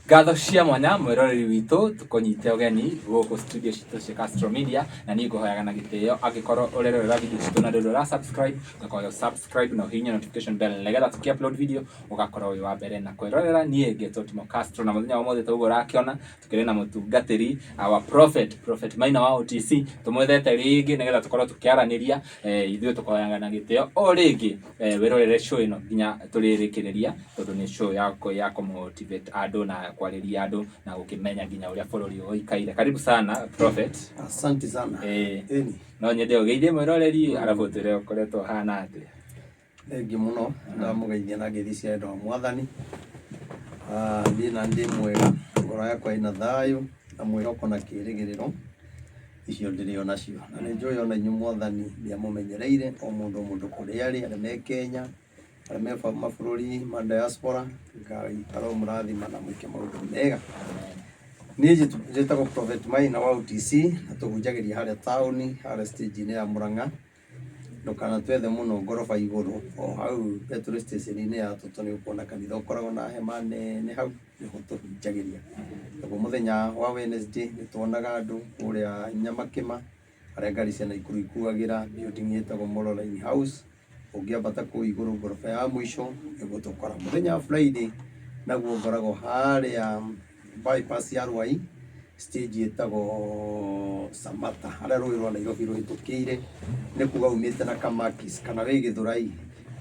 Ngatho cia mwanya mwiroreri witu tukonyite ugeni guku studio citu cia Castro Media na ni nguhoyaga na gitio angikorwo urerorera video citu na ndurora subscribe ngakoyo subscribe na hinya notification bell nigetha tuki-upload video ugakorwo wi wa mbere na kwirorera nie ngetwo Timo Castro na muthenya wothe tuguo rakiona tukiri na mutungatiri wa prophet Maina wa OTC tumwethete ringi nigetha tukorwo tukiaraniria ithuĩ tukoyaga na gitio o ringi wirorere show ino nginya turirikiriria tondu ni show ya motivate andu na kwariria andu na gukimenya nginya uria bururi uikaire. Karibu sana Prophet. Asante sana. No nyende ugeithie mwiroreri arabu twire ukoretwo hana atia. Thengi muno ndamugeithia na ngethi cia endo mwathani. Ndi mwega ngoro yakwa ina thayu na mwiroko na kirigiriro icio ndirio nacio na ni njoyo na inyu mwathani ndia mumenyereire o mundu kuria ari me Kenya arame mabũrũri ma diaspora ngai aromurathima na mwike maundu mega. Ni njitagwo Prophet Maina wa OTC na tũhunjagĩria harĩa taũni harĩa stage-inĩ ya Mũrang'a ndũkana twethe mũno ngoroba igũrũ o hau petrol station-inĩ ya tũtũ nĩ ũkuona kanitha ũkoragwo na hema nene hau nĩho tũhunjagĩria. Naguo mũthenya wa Wednesday nĩ tuonaga andũ kũrĩa Nyamakĩma harĩa ngari cia Naikuru ikuagĩra building ĩtagwo Moroline House ungiambata kuu iguru ngorofa ya mwisho egutokora muthenya Friday naguo ngoragwo haria bypass ya Rwai stage etago Samata haria rũĩ rwa Nairobi rũhĩtũkĩire nĩ kuga umĩte na Kamakis kana wĩ Gĩthũrai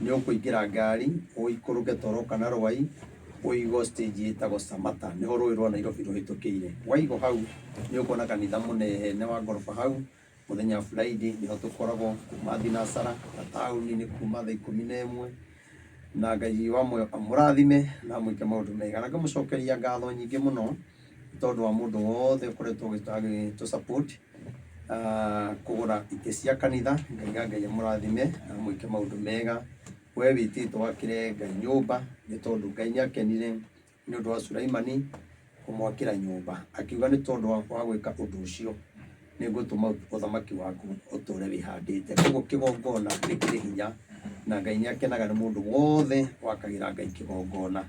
nĩ ũkũingĩra ngari ũikũrũke toroka na Rwai ũigo stage etago Samata nĩho rũĩ rwa Nairobi rũhĩtũkĩire. Waigo hau nĩ ũkuona kanitha mũnene wa ngorofa hau muthenya Friday niho tukoragwo kuma thinacara na taũni-inĩ kuma thaa 11 na ngai wa amurathime na mwike maundu mega na ngamucokeria ngatho nyingĩ muno tondu wa mundu wothe ukoretwo ugĩtũ support kugura itĩ cia kanitha. Ngai amurathime na mwike maundu mega. We witĩtwo wakire ngai nyũmba nĩ tondu ngai nĩakenire nĩ ũndũ wa Sulaimani kumwakĩra nyũmba akiuga nĩ tondu wa gwĩka ũndũ ũcio nĩ ngũtũma ũthamaki waku ũtũre wĩhandĩte. Koguo kĩgongona nĩ kĩrĩ hinya na ngai nĩakenaga nĩ mũndũ wothe wakagĩra ngai kĩgongona.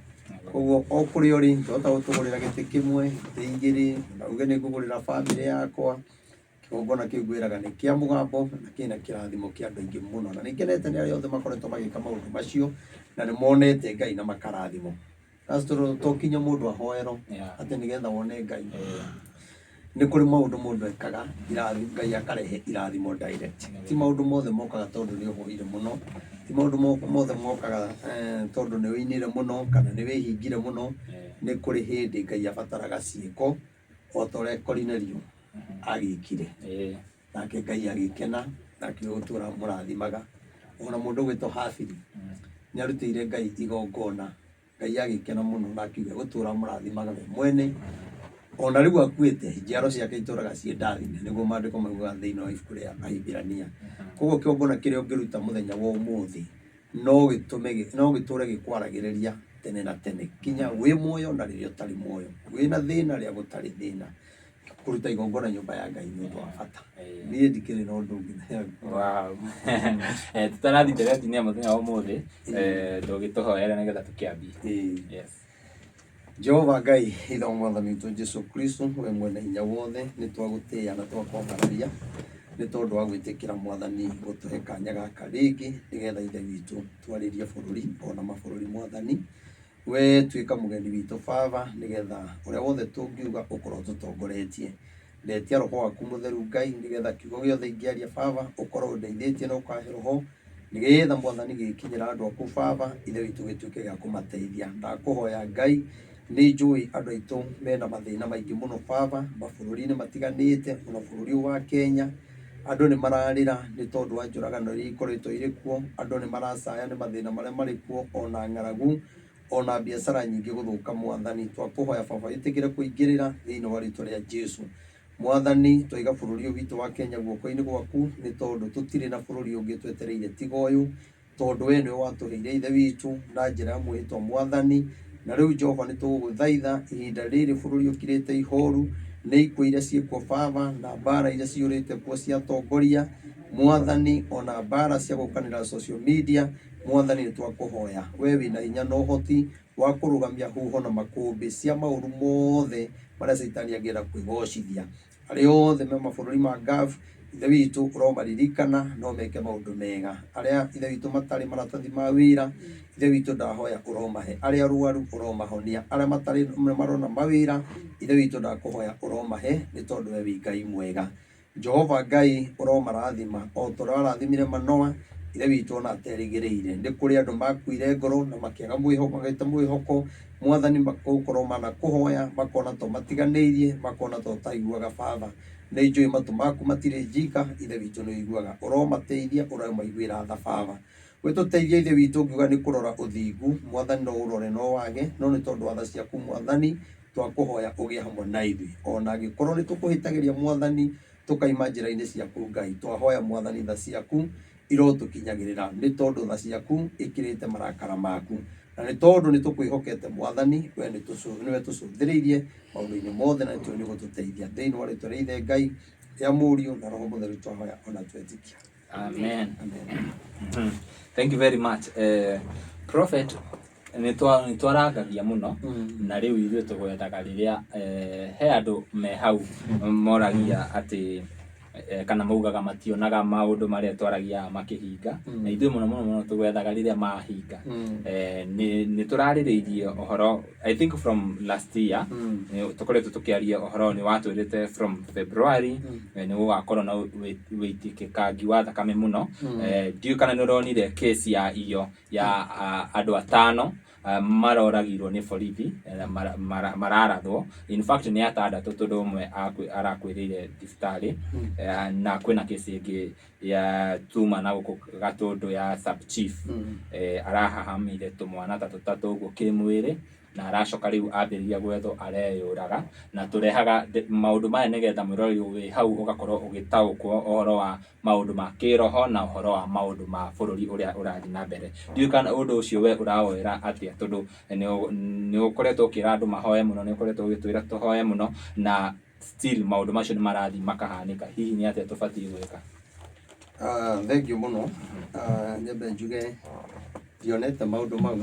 Koguo o kũrĩa ũrĩ ndota gũtũgũrĩra gĩtĩ kĩmwe gĩtĩ igĩrĩ nauge nĩ ngũgũrĩra bamĩrĩ yakwa kĩgongona kĩu ngwĩraga nĩ kĩa mũgambo na kĩna kĩrathimo kĩa andũ aingĩ mũno na nĩngenete nĩ arĩa othe makoretwo magĩka maũndũ macio na nĩ monete ngai na makarathimo. To kinya mũndũ ahoerwo atĩ nĩgetha wone ngai nĩ kũrĩ maũndũ mũndũ ekaga ngai akarehe irathimo direct. Ti maũndũ mothe mokaga tondũ nĩ ũhũire mũno, ti maũndũ mothe mokaga tondũ nĩ wĩinire mũno kana nĩ wĩhingire mũno. Nĩ kũrĩ hĩndĩ ngai abataraga ciĩko o ta ũrĩa Kornelio agĩkire nake ngai agĩkena nake gũtũra mũrathimaga. Ona mũndũ gwĩtwo Habili nĩ arutĩire ngai igongona ngai agĩkena mũno na akiuga gũtũra mũrathimaga we mwene. Ona rĩu akuĩte njiaro ciake itũraga ciĩ ndathime nĩguo maandĩko maugaga thĩinĩ wa ibuku rĩa Ahibirania. Koguo kĩgongona kĩrĩa ũngĩruta mũthenya wa ũmũthĩ no gĩtũre gĩkwaragĩrĩria tene na tene kinya wĩ muoyo na rĩrĩa ũtarĩ muoyo, wĩna thĩna rĩa gũtarĩ thĩna. Kũruta igongona nyũmba ya Ngai nĩ ũndũ wa bata. Niĩ ndikĩrĩ na ũndũ ũngĩ. Wow. Tũtanathi nderetinĩ ya mũthenya wa ũmũthĩ ndũgĩtũhoera nĩgetha tũkĩambie. Yes. Jehova Ngai ithe mwathani witũ Jesu Kristo we mwene hinya wothe nĩ twagũtĩĩa na twakwambararia nĩ tondũ wa gwĩtĩkĩra mwathani gũtũhe kanya gaka rĩngĩ nĩgetha ithe witũ twarĩrie bũrũri ona mabũrũri mwathani. We tuĩka mũgeni witũ Baba nĩgetha ũrĩa wothe tũngiuga ũkorwo tũtongoretie. Ndetia roho waku mũtheru Ngai nĩgetha kiugo gĩothe ingĩaria Baba ũkorwo ũndeithĩtie na ũkahe roho nĩgetha mwathani gĩkinyĩra andũ aku Baba ithe witũ gĩtuĩke gĩa kũmateithia. Ndakũhoya Ngai nĩ njũĩ andũ aitũ mena mathĩna maingĩ mũno Baba mabũrũri-inĩ matiganĩte ona bũrũri wa Kenya. Andũ nĩ mararĩra nĩ tondũ wa njũragano iria ikoretwo irĩ kuo. Andũ nĩ maracaya nĩ mathĩna marĩa marĩ kuo ona ng'aragu ona biacara nyingĩ gũthũka. Mwathani twakũhoya Baba ĩtĩkĩre kũingĩrĩra thĩinĩ wa rĩĩtwa rĩa Jesu. Mwathani twaiga bũrũri ũyũ witũ wa Kenya guoko-inĩ gwaku nĩ tondũ tũtirĩ na bũrũri ũngĩ twetereire tiga ũyũ tondũ we nĩwe watũheire ithe witũ na njĩra ya mwĩhĩtwa Mwathani. Na rĩu Jehova nĩ tũgũgũthaitha ihinda rĩrĩ bũrũri ũkirĩte ihoru nĩ ikuũ iria ciĩkuo Baba na mbara iria ciũrĩte kuo cia atongoria Mwathani ona mbara cia gũkanĩra social media Mwathani nĩ twakũhoya we wĩna hinya na ũhoti wa kurugamia huho na makumbi cia maundu mothe maria Saitani angĩenda kwĩgocithia. Arĩa othe me mabũrũri ma Gulf, ithe witũ ũromaririkana no meke maũndũ mega. Arĩa ithe witũ matarĩ maratathi ma wĩra, ithe witũ ndahoya ũromahe. Arĩa arwaru ũromahonia. Arĩa matarĩ marona mawĩra, ithe witũ ndakũhoya ũromahe nĩ tondũ we wĩ Ngai mwega. Jehova Ngai ũromarathima o ta ũrĩa warathimire Manoa, ithe witũ ona aterĩgĩrĩire. Nĩ kũrĩ andũ makuire ngoro na makĩaga mwĩhoko, magaita mwĩhoko. Mwathani magũkorwo manakũhoya, makona to matiganĩirie, makona to taiguaga Baba. Nĩ njũĩ matũ maku matirĩ njika, ithe witũ nĩ ũiguaga. Ũromateithia, ũromaiguĩra tha Baba. Wĩtũteithie ithe witũ ngiuga nĩ kũrora ũthingu. Mwathani no ũrore no wage, no nĩ tondũ wa tha ciaku Mwathani twakũhoya ũgĩe hamwe na ithuĩ. Ona angĩkorwo nĩ tũkũhĩtagĩria Mwathani tũkaima njĩra-inĩ ciaku Ngai, twahoya Mwathani tha ciaku irotũkinyagĩrĩra, nĩ tondũ tha ciaku ĩkĩrĩte marakara maku. Na nĩ tondũ nĩ tũkwĩhokete Mwathani, we nĩwe tũcũthĩrĩirie maũndũ-inĩ mothe, na nĩtũĩ nĩ gũtũteithia. Thĩinĩ wa rĩĩtwa rĩa Ithe Ngai, rĩa Mũriũ na Roho Mũtheru twahoya ona twetĩkia. Amen. Thank you very much. Prophet, nĩ twarangagia mũno na rĩu ithuĩ tũgwethaga rĩrĩa he andũ me hau moragia atĩ kana maugaga mationaga maũndũ marĩa twaragia makĩhinga, na ithuĩ mũno tũgwethaga rĩrĩa mahinga. Nĩ tũrarĩrĩirie ũhoro, I think from last year, tũkoretwo tũkĩaria ũhoro nĩ watwĩrĩte from February nĩ gũgakorwo na wĩitĩkĩkangi wa thakame mũno. Ndiũĩ kana nĩ ũronire case ya iyo ya andũ 5 maroragirwo nĩ borithi mararathwo. In fact nĩ 6 tondũ ũmwe arakwĩrĩire thibitarĩ, na kwĩna case ĩngĩ ya tuma na gũkũ Gatũndũ ya sub chief arahahamire tũmwana ta 3 ũguo kĩmwĩrĩ, na aracoka rĩu ambĩrĩria gwethwo areyũraga. Na tũrehaga maũndũ maya nĩgetha mwĩroreri wĩ hau ũgakorwo ũgĩtaũkwo ũhoro wa maũndũ ma kĩroho na ũhoro wa maũndũ ma bũrũri ũrĩa ũrathiĩ na mbere. Ndiũĩ kana ũndũ ũcio we ũrawoera atĩa, tondũ nĩ ũkoretwo ũkĩra andũ mahoye mũno, nĩ ũkoretwo ũgĩtwĩra tũhoye mũno, na still maũndũ macio nĩ marathiĩ makahanĩka. Hihi nĩ atĩa tũbatiĩ gwĩka? Thank you mũno. Nyambe njuge ndionete maũndũ mau,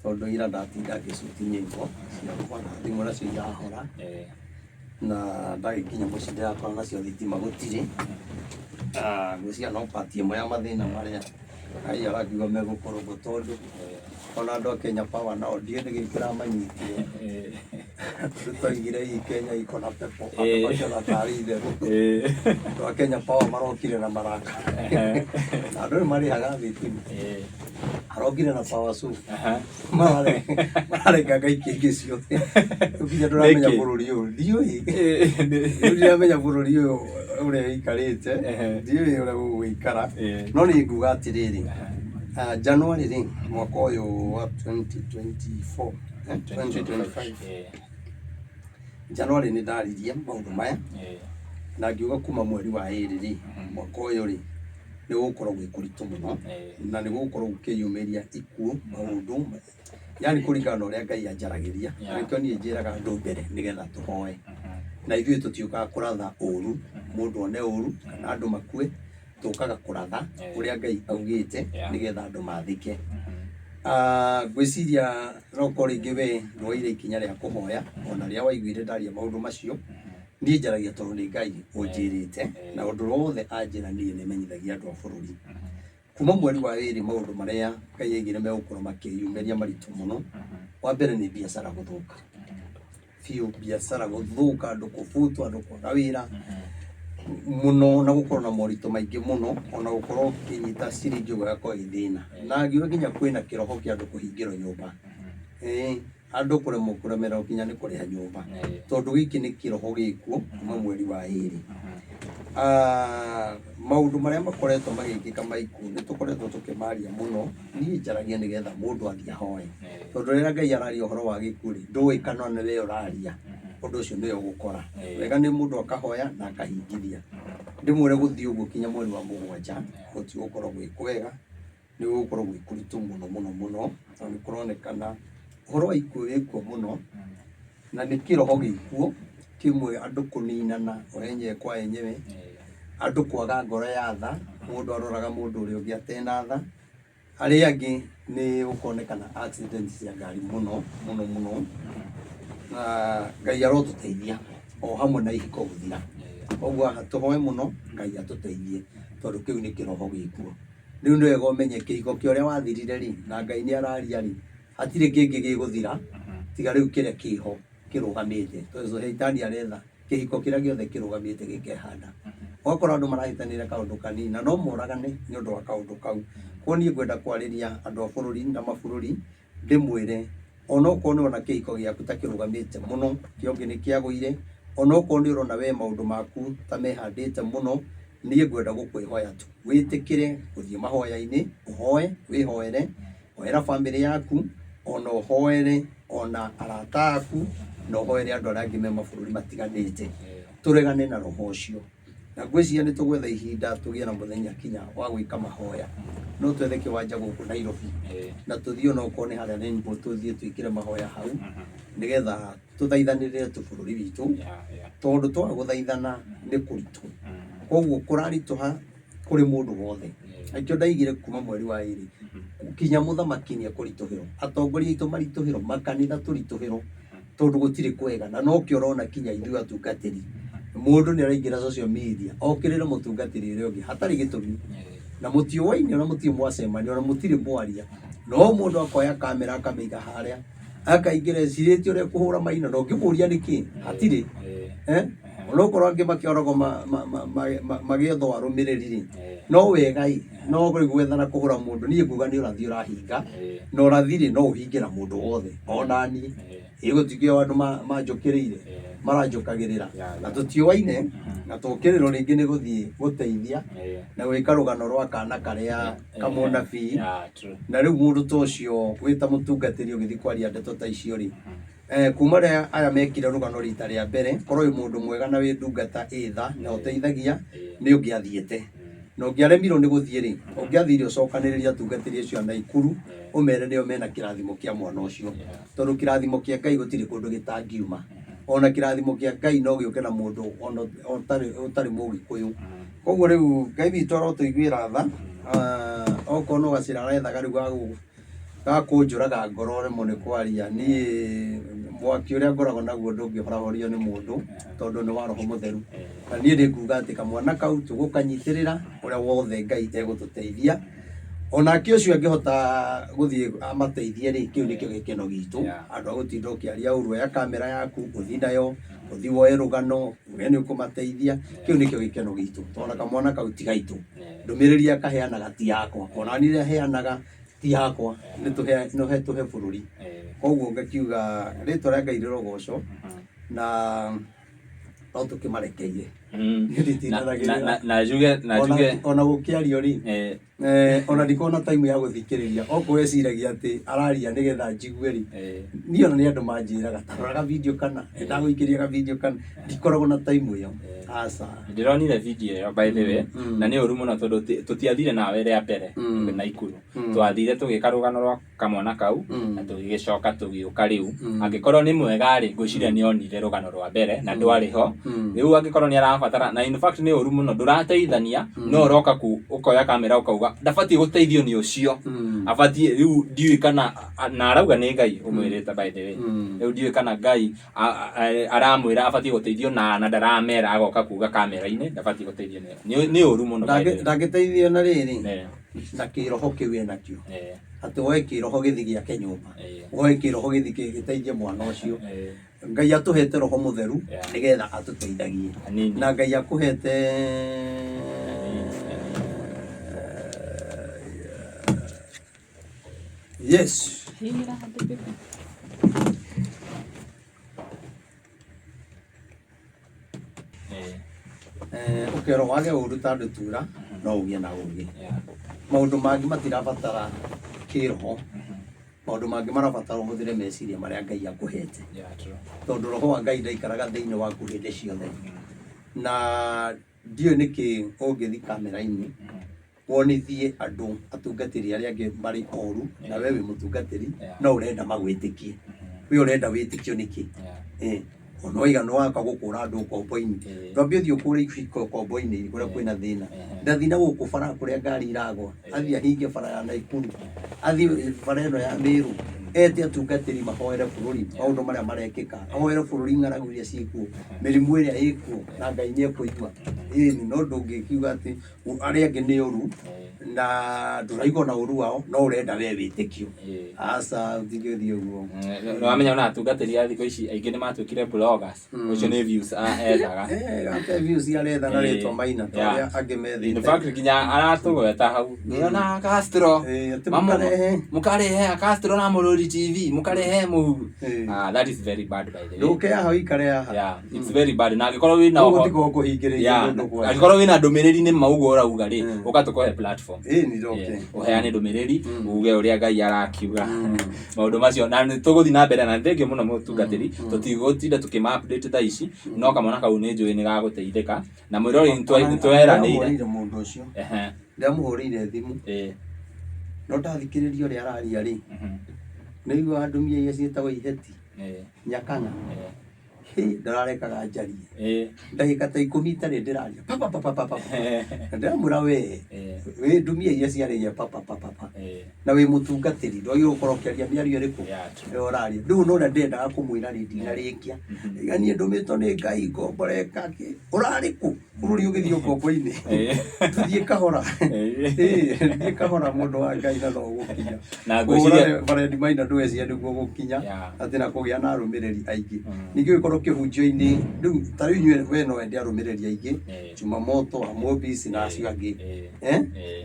tondũ ira ndatinda ngĩcuti nyĩmbo ciakwa na thimũ nacio irahora, na ndagĩkinya mũciĩ ndĩrakorwo nacio thitima gũtirĩ. Ngwĩciria no part ĩmwe ya mathĩna marĩa Ngai arakiuga megũkorwo, tondũ ona andũ a Kenya Power nao ndiũĩ nĩ gĩkĩra manyitire. Tũtoigire hii Kenya iko na pepo, andũ macio na tarĩ itherũ. Andũ a Kenya Power marokire na marakara, na andũ nĩ marĩhaga thitima. Arokire na power so marareka Ngai kĩngĩ ciothe. Ũkinya ndũramenya bũrũri ũyũ, ndiũĩ ndiramenya bũrũri ũyũ ũrĩa ũikarĩte, ndiũĩ ũrĩa gũgũikara. No nĩ nguga atĩrĩrĩ, January rĩ mwaka ũyũ wa 2024 2025 January nĩ ndaririe maũndũ maya, na ngiuga kuma mweri wa 2 rĩ mwaka ũyũ rĩ nĩ gũkorwo gwĩ kũritũ mũno, na nĩ gũkorwo gũkĩyumĩria ikuũ maũndũ, yani kũringana na ũrĩa Ngai anjaragĩria. Nĩkĩo niĩ njĩraga andũ mbere nĩgetha tũhoe, na ithuĩ tũtiũkaga kũratha ũru, mũndũ one ũru kana andũ makue, tũkaga kũratha ũrĩa Ngai augĩte nĩgetha andũ mathike. Ngwĩciria no korwo rĩngĩ we nĩwoire ikinya rĩa kũhoya, ona rĩrĩa waiguire ndaria maũndũ macio, niĩ njaragia tondũ nĩ Ngai ũnjĩrĩte, na ũndũ wothe anjĩra niĩ nĩ menyithagia andũ a bũrũri. Kuma mweri wa 2 maũndũ marĩa Ngai aigire megũkorwo makĩyumĩria maritũ mũno. Wa mbere nĩ biacara gũthũka biũ, biacara gũthũka, andũ kũbutwo, andũ kwaga wĩra mũno, na gũkorwo na moritũ maingĩ mũno, ona gũkorwo ũkĩnyita ciringi ũgakorwo ĩthĩna, na ngiuga nginya kwĩna kĩroho kĩa andũ kũhingĩrwo nyũmba, andũ kũremwo kũremererwo nginya nĩ kũrĩha nyũmba, tondũ gĩkĩ nĩ kĩroho gĩkuo kuma mweri wa 2. Maũndũ marĩa makoretwo magĩkĩka maikuũ nĩ tũkoretwo tũkĩmaria mũno. Niĩ njaragia nĩgetha mũndũ athiĩ ahoe, tondũ rĩrĩa Ngai araria ũhoro wa gĩkuũ rĩ ndũĩ kana nĩ we ũraria, ũndũ ũcio nĩwe ũgũkora. Wega nĩ mũndũ akahoya na akahingithia. Ndĩmwĩre gũthiĩ ũguo kinya mweri wa 7 gũtigũkorwo gwĩ kwega, nĩ gũkorwo gwĩ kũritũ mũno, na nĩ kũronekana ũhoro wa ikuũ wĩkuo mũno, na nĩ kĩroho gĩkuo kĩmwe, andũ kũninana wenyewe kwa wenyewe, andũ kwaga ngoro ya tha, mũndũ aroraga mũndũ ũrĩa ũngĩ atena tha, arĩa angĩ nĩ gũkonekana accidents cia ngari mũno na Ngai arotũteithia o hamwe na ihiko gũthira. Koguo tũhoe mũno Ngai atũteithie tondũ kĩu nĩ kĩroho gĩkuo. Rĩu nĩ wega ũmenye kĩhiko kĩa ũrĩa wathirire rĩ na Ngai nĩ araria rĩ hatirĩ kĩngĩ gĩgũthira tiga rĩu kĩrĩa kĩho kĩrũgamĩte. Tondũ Shaitani aretha kĩhiko kĩrĩa gĩothe kĩrũgamĩte gĩkehanda. Ũgakora andũ marahĩtanĩra kaũndũ kanini na no moragane nĩ ũndũ wa kaũndũ kau. Koguo niĩ ngwenda kwarĩria andũ a bũrũri na mabũrũri ndĩmwĩre ona okorwo nĩ ona kĩhiko gĩaku ta kĩrũgamĩte mũno kĩongĩ nĩ kĩagũire, ona okorwo nĩ ũrona we maũndũ maku ta mehandĩte mũno, niĩ ngwenda gũkwĩhoya tu wĩtĩkĩre gũthiĩ mahoya-inĩ, ũhoe, wĩhoere, hoera bamĩrĩ yaku, ona ũhoere ona arata aku, na ũhoere andũ arĩa angĩ me mabũrũri matiganĩte. Tũregane na roho ũcio. Na ngwĩciria nĩ tũgwetha ihinda tũgĩe na mũthenya kinya wa gwĩka mahoya. No twethe kĩwanja gũkũ Nairobi na tũthiĩ ona okorwo nĩ harĩa Rainbow tũthiĩ twĩkĩre mahoya hau nĩgetha tũthaithanĩrĩre bũrũri witũ tondũ twaga gũthaithana nĩ kũritũ. Koguo kũraritũha kũrĩ mũndũ wothe. Nakĩo ndaigire kuma mweri wa ĩrĩ kinya mũthamaki nĩ ekũritũhĩrwo, atongoria aitũ maritũhĩrwo, makanitha tũritũhĩrwo tondũ gũtirĩ kwega. Na no kĩo ũrona kinya ithuĩ atungatĩri mũndũ nĩ araingĩra social media okĩrĩre mũtungatĩri ũrĩa ũngĩ hatarĩ gĩtũmi na mũtiũwaine ona mũtirĩ mwacemania ona mũtirĩ mwaria, no mũndũ akoya kamera akamĩiga harĩa akaingĩra ecirĩtie ũrĩa kũhũra maina na ũngĩmũria nĩkĩ hatirĩ. Ona okorwo angĩ makĩoragwo magĩethwo arũmĩrĩri no wegai no gwethana kũhũra mũndũ, niĩ nguga nĩ ũrathi ũrahinga na ũrathi no ũhingĩra mũndũ wothe ona niĩ ĩgũtikio andũ manjũkĩrĩire maranjũkagĩrĩra na tũtiũwaine na tũkĩrĩrwo rĩngĩ nĩ gũthiĩ gũteithia na gwĩka rũgano rwa kana karĩa kamũnabii. Na rĩu mũndũ ta ũcio wĩta mũtungatĩri ũgĩthiĩ kwaria ndeto ta icio rĩ kuma rĩrĩa aya mekire rũgano rita rĩa mbere, korwo wĩ mũndũ mwega na wĩ ndungata ĩtha na ũteithagia nĩ ũngĩathiĩte, na ũngĩaremirwo nĩ gũthiĩ rĩ ũngĩathire ũcokanĩrĩrie atungatĩri acio a Naikuru ũmere nĩo mena kĩrathimo kĩa mwana ũcio, tondũ kĩrathimo kĩa Ngai gũtirĩ kũndũ gĩtangiuma. Ona kĩrathimo kĩa Ngai no gĩũke na mũndũ ona ũtarĩ Mũgĩkũyũ. Koguo rĩu Ngai witũ arotũiguĩra tha, okorwo no gacĩra arethaga rĩu gakũnjũraga ngoro remwo nĩ kwaria. Niĩ mwaki ũrĩa ngoragwo naguo ndũngĩhorahorio nĩ mũndũ tondũ nĩ wa Roho Mũtheru, na niĩ nĩ nguga atĩ kamwana kau tũgũkanyitĩrĩra ũrĩa wothe Ngai egũtũteithia. Onake ũcio angĩhota gũthiĩ amateithie rĩ kĩu nĩkĩo gĩkeno gitũ. Andũ a gũtinda ũkĩaria ũru, oya kamera yaku ũthiĩ nayo ũthiĩ woe rũgano we nĩ ũkũmateithia, kĩu nĩkĩo gĩkeno gitũ tondũ kamwana kau ti gaitũ. Ndũmĩrĩri akaheanaga ti yakwa, ona niĩ rĩrĩa heanaga ti yakwa, nĩ tũhe bũrũri. Koguo ngakiuga rĩtwa rĩa Ngai rĩrogocwo na no tũkĩmarekeire na njuge ona gũkĩario rĩ ona ndikona time ya gũthikĩrĩria, okorwo eciragia atĩ araria nĩgetha njigue rĩ niĩ ona nĩ andũ manjĩraga ta roraga video kana ndagũikĩria video kana, ndikoragwo na time ĩyo aca. Ndĩronire video ĩyo by the way na nĩ ũru mũno tondũ tũtiathire nawe rĩa mbere Naikuru, twathire tũgĩka rũgano rwa kamwana kau na tũgĩgĩcoka tũgĩũka. Rĩu angĩkorwo nĩ mwega rĩ ngwĩciria nĩ onire rũgano rwa mbere na ndwarĩ ho. Rĩu angĩkorwo nĩ arabatara na in fact nĩ ũru mũno ndũrateithania no ũroka ũkoya kamera ũkauga ndabatiĩ gũteithio nĩ ũcio, abatiĩ. Rĩu ndiũĩ kana na arauga nĩ Ngai ũmwĩrĩte by the way, rĩu ndiũĩ kana Ngai aramwĩra abatiĩ gũteithio na ndaramera agoka kuga kamera-inĩ ndabatiĩ gũteithio. Nĩ ũru mũno ndangĩteithio na rĩrĩ na kĩroho kĩu enakĩo, atĩ woe kĩroho gĩthi gĩake nyũmba, woe kĩroho gĩthi gĩteithie mwana ũcio. Ngai atũhete Roho Mũtheru nĩgetha atũteithagie, na Ngai akũhete yes ũkero wage ũru ta ndutura no ũgĩe na ũgĩ. Maũndũ mangĩ matirabatara kĩroho, maũndũ mangĩ marabatara ũhũthĩre meciria marĩa Ngai akũhete, tondũ Roho wa Ngai ndaikaraga thĩinĩ waku hĩndĩ ciothe. Na ndiũĩ nĩkĩ ũngĩthi kamera-inĩ wonithie andũ atungatĩri arĩa angĩ marĩ oru na we wĩ mũtungatĩri no ũrenda magwĩtĩkie, we ũrenda wĩtĩkio nĩkĩ? ono igano waka gukura andu kombo-ini twambie thio kure ifiko kombo-ini kuria kwina thina ndathina guku bara kuria ngari iragwa athie ahinge bara ya Naikuru athie bara ino ya Meru ete atungatiri mahoere bururi maundu maria marekika ahoere bururi ng'aragu iria ciikuo mirimu iria ikuo na Ngai ni ekuigua ni no ndungikiuga ati aria angi ni uru na nduraigwo na uru wao no urenda we witikio asa thigithio guo no amenya na atungatiri a thiko ici aingi ni matwikire bloggers ucio ni views ethaga ate views aretha na ritwa Maina toria angi methite in fact kinya aratugweta hau niona Castro mukarehe Castro na Mururi TV mukarehe muhuru that is very bad by the way nduke hau ikare haha yeah it's very bad na agikorwo wina uguo kuhingiriria mundu kwa agikorwo wina ndumiriri ni maugo urauga ri ukatukohe platform ni ndoke uheane ndumiriri uge uria Ngai arakiuga maundu macio na tuguthi na mbere na thengio muno mutungatiri tutigotinda tukima update tha ici no kamona kau ni njui ni gaguteithika na mwirori ntweranire mundu ucio ndamuhurire thimu no ndathikiririo ri araria ri nigua ndumia iria cietagwo iheti nyakanga ndararekaga njarie ndagika ta 10 itari ndiraria papa ndamura we ndumia iria ciariria papa na we mutungatiri ndwagi gukorwo kiaria miario riku oraria riu no ndendaga kumwira ri ndinarikia iganie ndumitwo ni Ngai ngomboreka ki urariku bururi ugithio ngombo-ini tuthie kahora thie kahora mundu wa Ngai na no gukinya na ngwiciria barendi Maina ndweci niguo gukinya ati na kugia na arumiriri aingi ningi gikorwo kihunjio-ini riu tariu inyue we no wende arumiriri aingi Jumamoto Amobisi na acio angi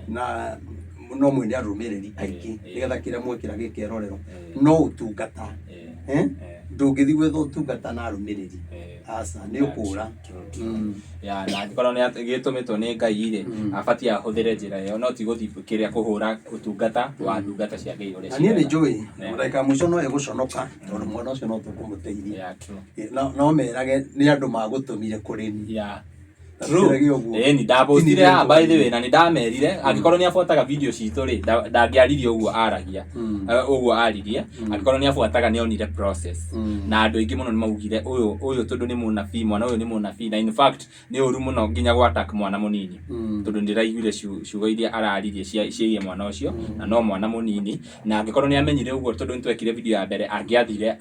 na no mwende arumiriri aingi nigetha kiria mwekira gikerorero no utungata ndungithi gwetha utungata na arumiriri asa ni ukura ya na ngikoro ni gitumitwo ni Ngai ri abati ahuthire njira yo no ti guthi kiria kuhura utungata wa ndungata cia Ngai uria ni ni njui ndaika muico no eguconoka tondu mwana ucio no tukumuteithia no merage ni andu magutumire kuri ni ni ndapostire by the way na ni ndamerire agikorwo ni afuataga video citu ri ndangiaririe uguo aragia uguo aririe agikorwo ni afuataga ni onire process na andu aingi muno ni maugire uyu tondu ni munabii mwana uyu ni munabii na in fact ni uru muno nginya gwa attack mwana munini tondu ndiraiguire ciugo iria araririe ciigie mwana ucio na no mwana munini na agikorwo ni amenyire uguo tondu nitwekire video ya mbere angiathire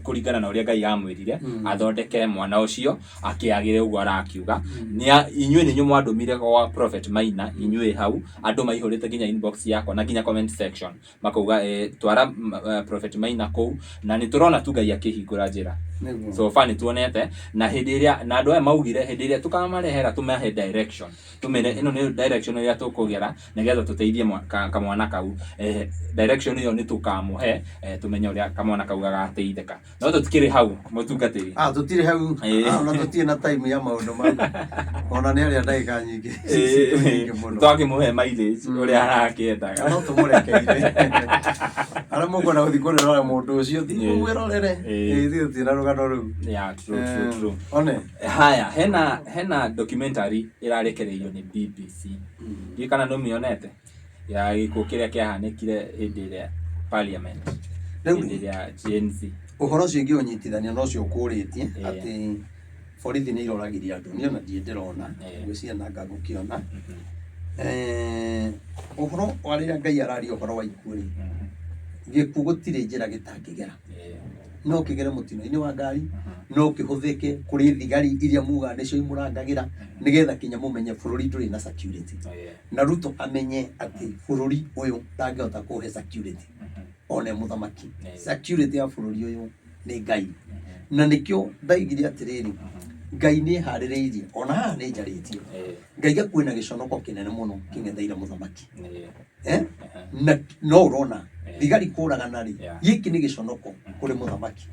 kuringana na uria Ngai amwirire athondeke mwana ucio akiagire uguo arakiuga ni inyue ni nyumu andumire kwa Prophet Maina inyue hau andu maihurite ginya inbox yako na ginya comment section makauga twara Prophet Maina kou na ni turona tu Ngai akihingura njira so fani tuonete na hindi iria na andu aya maugire hindi iria tukamarehera tumahe direction tumene ino ni direction iria tukugera nigetha tuteithie kamwana kau direction iyo ni tukamuhe tumenye uria kamwana kau gagateithika no tutikiri hau mutungatiri tutire hau na tutie na time ya maundu ma ona ni aria ndaika nyingi twakimuhe mileage uria arakiendaga no tumurekeire ara mugona uthi kurera mundu ucio thi mwirorere thi uti na rugano riu true one haya hena documentary irarekereirio ni BBC gikana no mionete ya gikuo kiria kiahanikire hindi iria parliament hindi iria Gen Z uhoro ucio ingi unyitithania no cio ukuritie ati borithi ni iroragiria andu ni ona ndie ndirona gwiciana ngagukiona uhoro wa riria Ngai arari uhoro wa ikuri gikuo gutire njira gitangigera no kigere mutino-ini wa ngari no kihuthike kuri thigari iria muga nicio imurangagira nigetha kinya mumenye bururi nduri na security na Ruto amenye ati bururi uyu ndangihota kuhe security one muthamaki security ya bururi uyu ni Ngai na nikio ndaigire atiriri Ngai ni haririirie ona ni njaritie Ngai gakwina giconoko kinene muno kingetheire muthamaki na no urona thigari kuragana ri giki ni giconoko kuri muthamaki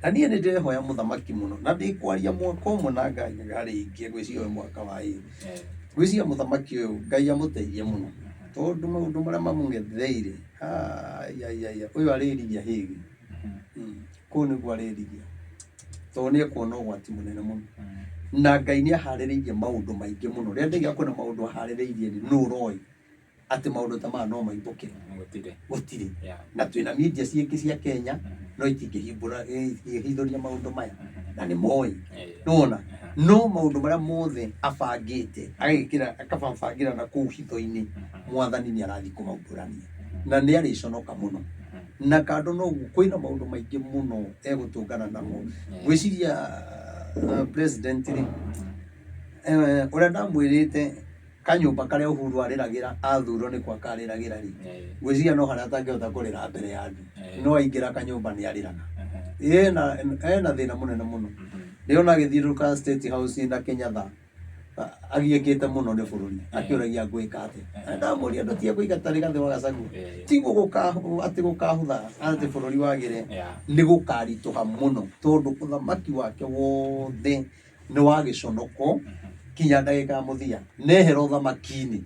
na nie ni ndirehoya muthamaki muno na ndikwaria mwaka umwe na Ngai ngari ingie gwiciria mwaka wa iri gwiciria muthamaki uyu Ngai amuteithie muno tondu maundu maria mamungetheire uyu aririria higi ku niguo aririria tondu ni ekuona ugwati munene muno na Ngai ni ahaririirie maundu maingi muno ria ndiga kwona maundu ahaririirie ni no roi ati maundu ta ma no maibuke gutire na twina media ciiki cia Kenya no itingihimbura ihithuria maundu maya na ni moi nona no maundu maria mothe abangite agikira akabangira na kuu hitho-ini mwathani ni arathi kumaumbũrania na ni ariconoka muno na kando no kwina maundu maingi muno egutungana namo gwiciria president ri uria ndamwirite kanyumba karia Uhuru ariragira athurwo ni kwa kariragira ri gwiciria no haria atangihota kurira mbere ya andu no aingira kanyumba ni ariraga ena thina munene muno niona agithiuruka State House na Kenyatta agiekite muno ni bururi akiuragia gwika ati ndamuria ndo tie kuigata rigathi wa Gacagu tiguo gukahutha ati bururi wagire ni gukarituha muno tondu uthamaki wake wothe ni wa giconoko kinya ndagika muthia nehera uthamaki-ini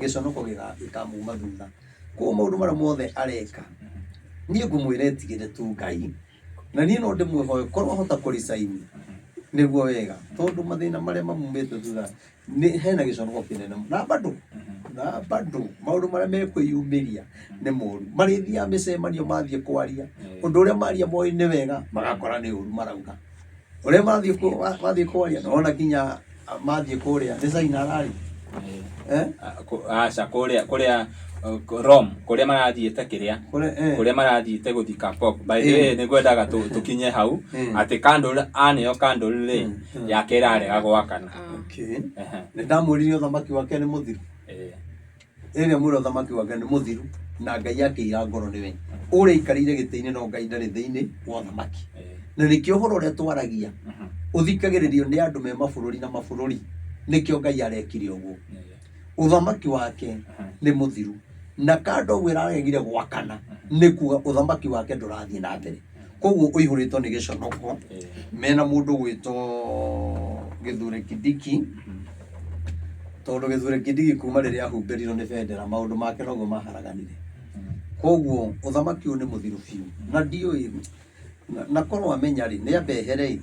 giconoko gikamuma thutha kwa maundu maria mothe areka nie ngumwira etigire tu Ngai na nie no ndimwihoe korwo hota kurisaini niguo wega tondu mathina maria mamumite thutha ni hena giconoko kinene na bado maundu maria mekwiyumiria ni moru marithia micemanio mathie kwaria undu uria maria moi ni wega magakora ni uru marauga uria mathie kwaria nona kinya mathie kuria ni China arari aca kuria Rome kuria marathiite kuria marathiite guthika Pope by the way ni ngwendaga tukinye hau ati candle aneo candle ri yake irarega gwakana ni ndamwiririe uthamaki wake ni muthiru ene mwira uthamaki wake ni muthiru na Ngai yake ira ngoro niwe uria ikarire giti-ini no Ngai ndari thiini wa uthamaki na nikio horo uria twaragia uthikagiririo ni andu me mabururi na mabururi nikio Ngai arekire uguo uthamaki wake ni muthiru na kando gwiragegire gwakana ni kuga uthamaki wake ndurathie na mbere koguo uihuritwo ni giconoko mena mundu gwitwo Githure Kindiki tondu Githure Kindiki kuma riria ahumbirirwo ni bendera maundu make noguo maharaganire koguo uthamaki uyu ni muthiru biu na ndioi na korwo amenya ri ni ambehere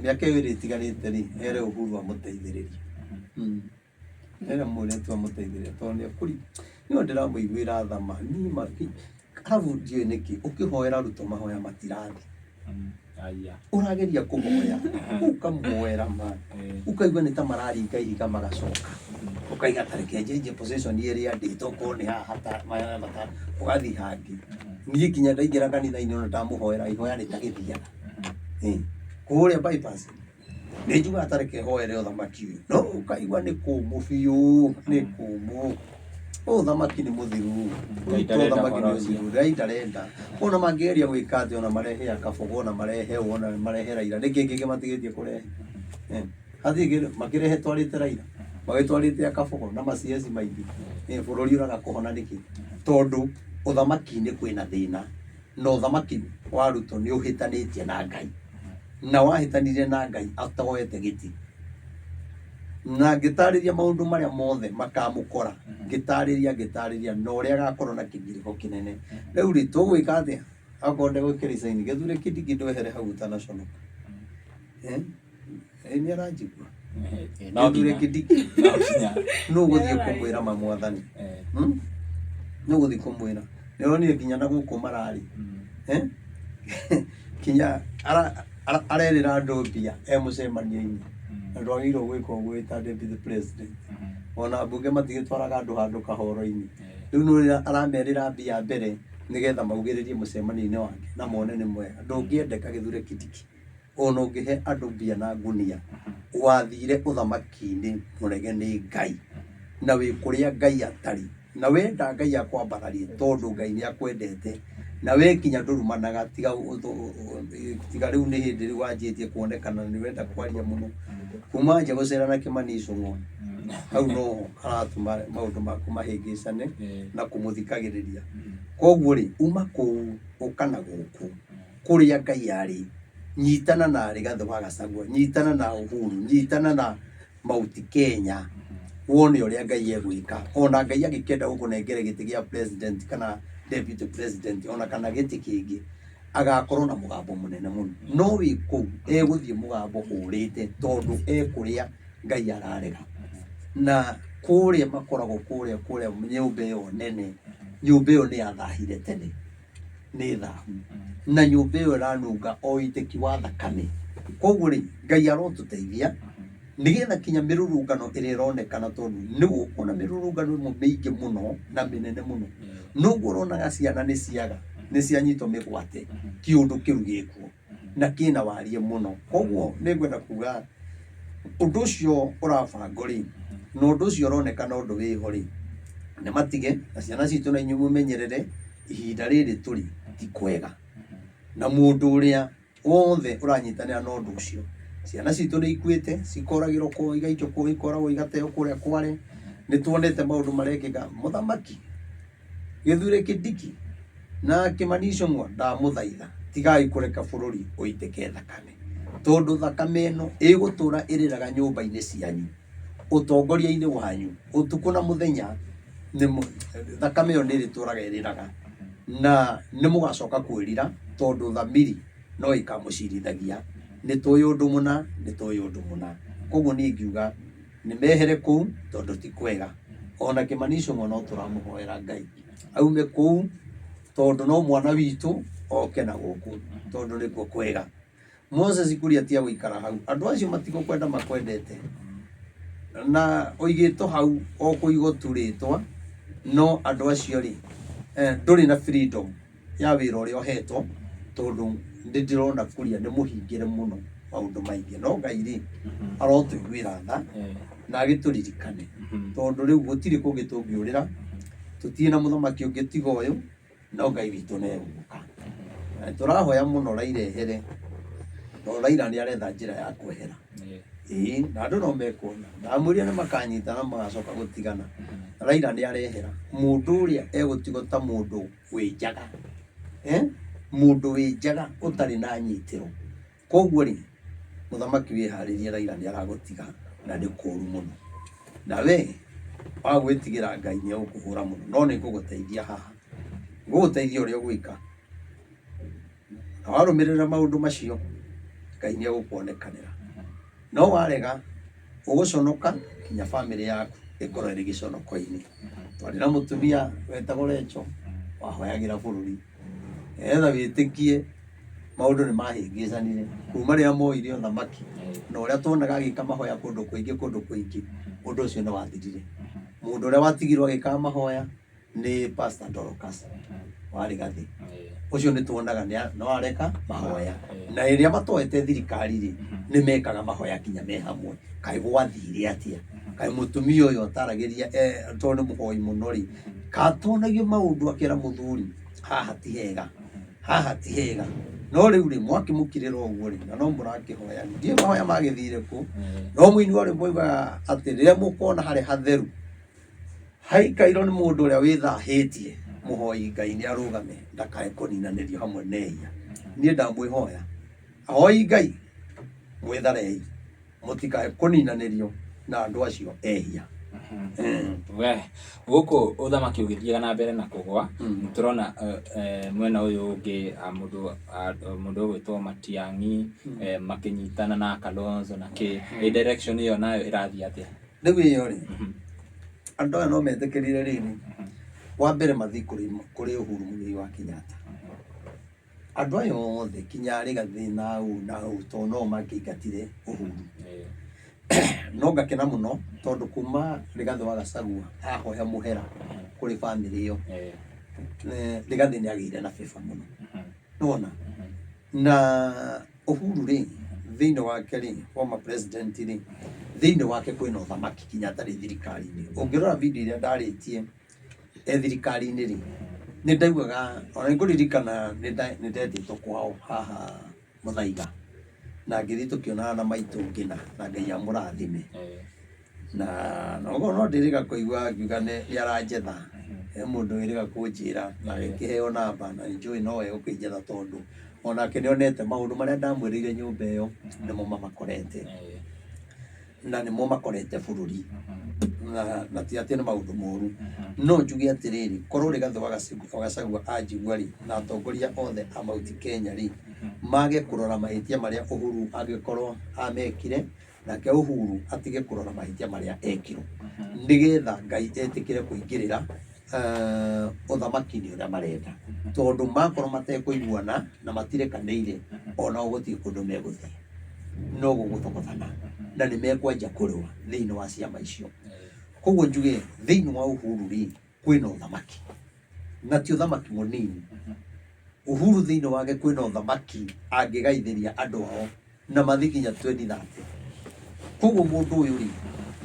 miaka iri itigarite ri ere Uhuru amuteithiririe ere muretu amuteithiririe tondu kuri niyo ndiramuiguira thama ni maki arabu ndioi niki ukihoera ruto mahoya matirathi urageria kuhoya ukamuhoera ma ukaigua ni ta mararinga ihiga magacoka ukaiga tareke njenje position iria ndito ko ni hata maya mata ugathi hangi ni kinya ndaingira kanitha-ini no ndamuhoera ihoya ritagithiaga kuria bypass ni juga tareke hoere uthamaki uyu no ukaigua ni kumu biu ni kumu uthamaki ni muthiru uthamaki ni muthiru Ngai ndarenda ona mangeria gwika ati ona marehe akabogo na marehe ona marehe Raila ni kingi matigitie kurehe hathi makirehe twarite Raila magitwarite akabogo na maciesi maingi bururi uraga kuhona niki tondu uthamaki ni kwina thina no uthamaki wa Ruto ni uhitanitie na Ngai na wahitanirie na Ngai atagoete giti na ngitariria maundu maria mothe makamukora ngitariria no uria agakorwo na kigiriko kinene riu ri tugwika atia akonde gwikiricaini Githure Kindiki ndwehere hau utanaconoka ni aranjigua Githure Kindiki no guthie kumwira mamwathani no guthie kumwira nironire kinya na guku marari kinya arerira andu mbia mucemanio-ini andu agirwo gwika uguo wita deputy president ona mbunge matigitwaraga andu handu kahoro-ini riu no aramerira mbia mbere nigetha maugiririe mucemanio-ini wake na mone ni mwega ndungiendeka Githure Kindiki ona ungihe andu mbia na ngunia wathire uthamaki-ini murege ni Ngai na wi kuria Ngai atari na wenda Ngai akwambararie tondu Ngai ni akwendete na we kinya ndurumanaga tiga riu ni hindi riu wanjitie kuonekana ni wenda kwaria muno kuma nja gucera na Kimani Icũng'wa hau no haratuma maundu maku mahingicane na kumuthikagiriria koguo ri uma kuu ukana guku kuria Ngai ari nyitana na Rigathi wa Gachagua nyitana na Uhuru nyitana na Mauti Kenya wone uria Ngai egwika ona Ngai agikenda gukunengere giti gia president kana deputy president ona kana giti kingi agakorwo na mugambo munene muno no wi ku eguthie mugambo urite tondu ekuria Ngai ararega na kuria makoragwo kuria nyumba iyo nene nyumba iyo ni yathahire tene ni thahu na nyumba iyo ranunga o iteki wa thakame koguo ri Ngai arotuteithia nigetha kinya mirurungano iri ronekana tondu nigu ona mirurungano mo meingi muno na minene muno nuguo ronaga ciana ni ciaga ni cianyitwo migwate kiundu kiu gikuo na kina warie muno koguo ni ngwenda kuga undu ucio urabango ri no undu ucio ronekana undu wiho ri ni matige na ciana citu na inyumu menyerere ihinda riri turi ti kwega na mundu uria wothe uranyitanira na undu ucio ciana citu ni ikuite cikoragirwo ko igaitwo ko ikoragwo igateo kuria kware ni tuonete maundu marekika muthamaki githure kidiki na kimanisho mwa ndamuthaitha tigai kureka bururi uiteke thakame tondu thakame ino igutura iriraga nyumba-ini cianyu utongoria-ini wanyu utuku na muthenya ni thakame ino nirituraga iriraga na ni mugacoka kwirira tondu thamiri no ikamucirithagia ni tuyi undu muna ni tuyi undu muna koguo ni ngiuga ni mehere kuu tondu ti kwega ona kimanisho mwa no turamuhoera Ngai aume kuu tondu no mwana witu oke na guku tondu nikuo kwega Moses kuria tia guikara hau andu acio matiko kwenda makwendete na oigito hau o kuigo turitwa no andu acio ri nduri na freedom ya wira uria ohetwo tondu ndirona kuria ni muhingire muno maundu maingi no Ngai ri arotuiguira tha na agituririkane tondu riu gutiri kungi tungiurira tutie na muthamaki ungi tiga uyu no Ngai witu ne guka turahoya muno rairehere no raira ni aretha njira ya kwehera na andu no mekuona na muria ni makanyita na magacoka gutigana raira ni arehera mundu uria egutigo ta mundu winjaga mundu winjaga utari na nyitiro koguo ri muthamaki wiharirie raira ni aragutiga na ndi kuru muno nawe wagwitigira Ngai ni ukuhura muno no ni kuguteithia haha nguguteithia uria gwika na warumirira maundu macio Ngai ni agukuonekanira no warega uguconoka kinya family yaku ikorwo iri giconoko-ini twari na mutumia wetagwo Recho wahoyagira bururi etha witikie maundu ni mahingicanire kuma ria moire thamaki na uria tuonaga agika mahoya kundu kuingi undu ucio ni wathirire mundu uria watigirwo agika mahoya ni Pastor Dorcas wari gathi ucio ni tuonaga no areka mahoya na iria matoete thirikari ri ni mekaga mahoya kinya me hamwe kai gwathire atia kai mutumia uyu ataragiria tondu muhoi muno ri katonagio maundu akira muthuri haha ti hega no riu ri mwakimukirira uguo ri na no murakihoya ndie mahoya magithire ku no mwini wari moiga ati riria mukona hari hatheru haikairo ni mundu uria withahitie muhoi Ngai ni arugame ndakae kuninanirio hamwe neia nie ndamwihoya ahoi Ngai mwitharei mutikae kuninanirio na andu acio ehia we guku uthamaki ugithiaga na mbere na kugwa turona mwena uyu ungi mundu gwitwo Matiang'i makinyitana na Kalonzo na ki direction iyo nayo irathia atia riu iyo ri andu no metekirire riri wa mbere mathi kuri Uhuru Muigai wa Kenyatta andu ayo othe kinya Rigathi na u to no makiingatire Uhuru no ngakena muno tondu kuma Rigathi wa Gachagua ahoya muhera kuri family iyo Rigathi ni agire na favor muno nona na Uhuru ri thiini wake ri former president ri thiini wake kwina uthamaki kinya tari thirikari-ini ungirora video iria ndaritie thirikari-ini ri ni ndaugaga ona nguririkana ni ndetitwo kwao haha Muthaiga na ngithi tukionana na maitu ngina na Ngai amurathime na no ndiriga kuigua ngiuga ni aranjetha mundu wiriga kunjira na ngiheo namba na njui no we ukinjetha tondu ona kinionete maundu maria ndamwirire nyumba iyo nimo mamakorete na nimo makorete bururi na ti ati ni maundu moru no njuge atiriri korwo Rigathi wa Gachagua anjigua ri na atongoria othe a Mount Kenya ri mage kurora mahitia maria Uhuru angikorwo amekire nake Uhuru atige kurora mahitia maria ekirwo nigetha Ngai etikire kuingirira uthamaki-ini uria marenda tondu makorwo matekuiguana na matirekanĩire ona ũgũthiĩ kũndũ megũthiĩ no gũgũthogothana na nĩ mekwenja kũrũa thĩinĩ wa ciama icio. Koguo njuge thĩinĩ wa Uhuru rĩ kwĩna ũthamaki na ti ũthamaki mũnini. Uhuru thĩinĩ wake kwĩna ũthamaki angĩgaithĩria andũ ao na mathiĩ nginya 2030. Koguo mũndũ ũyũ rĩ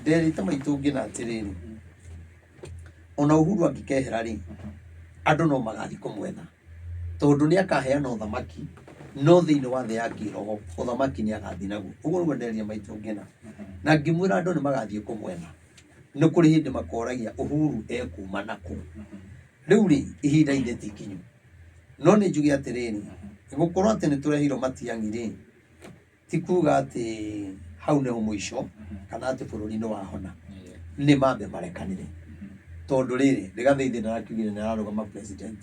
nderĩte maitũ ngĩna atĩrĩrĩ ona Uhuru angĩkehera rĩ andũ no magathiĩ kũmwetha tondu nĩ akaheana ũthamaki no thĩinĩ wa thĩ ya kĩroho ũthamaki nĩ agathiĩ naguo. Ũguo nĩguo nderĩire maitũ ngĩna na ngĩmwĩra andũ nĩ magathiĩ kũmwetha nĩ kũrĩ hĩndĩ makoragia Uhuru ekuma nakũ. Rĩu rĩ ihinda-inĩ ti ikinyu no nĩ njuge atĩrĩrĩ gũkorwo atĩ nĩ tũreheirwo Matiang'i rĩ ti kuga atĩ hau nĩho mũico kana atĩ bũrũri nĩ wahona. Nĩ mambe marekanĩre tondu rĩrĩ Rigathĩ ithe ndarakĩugire nĩ ararũgama president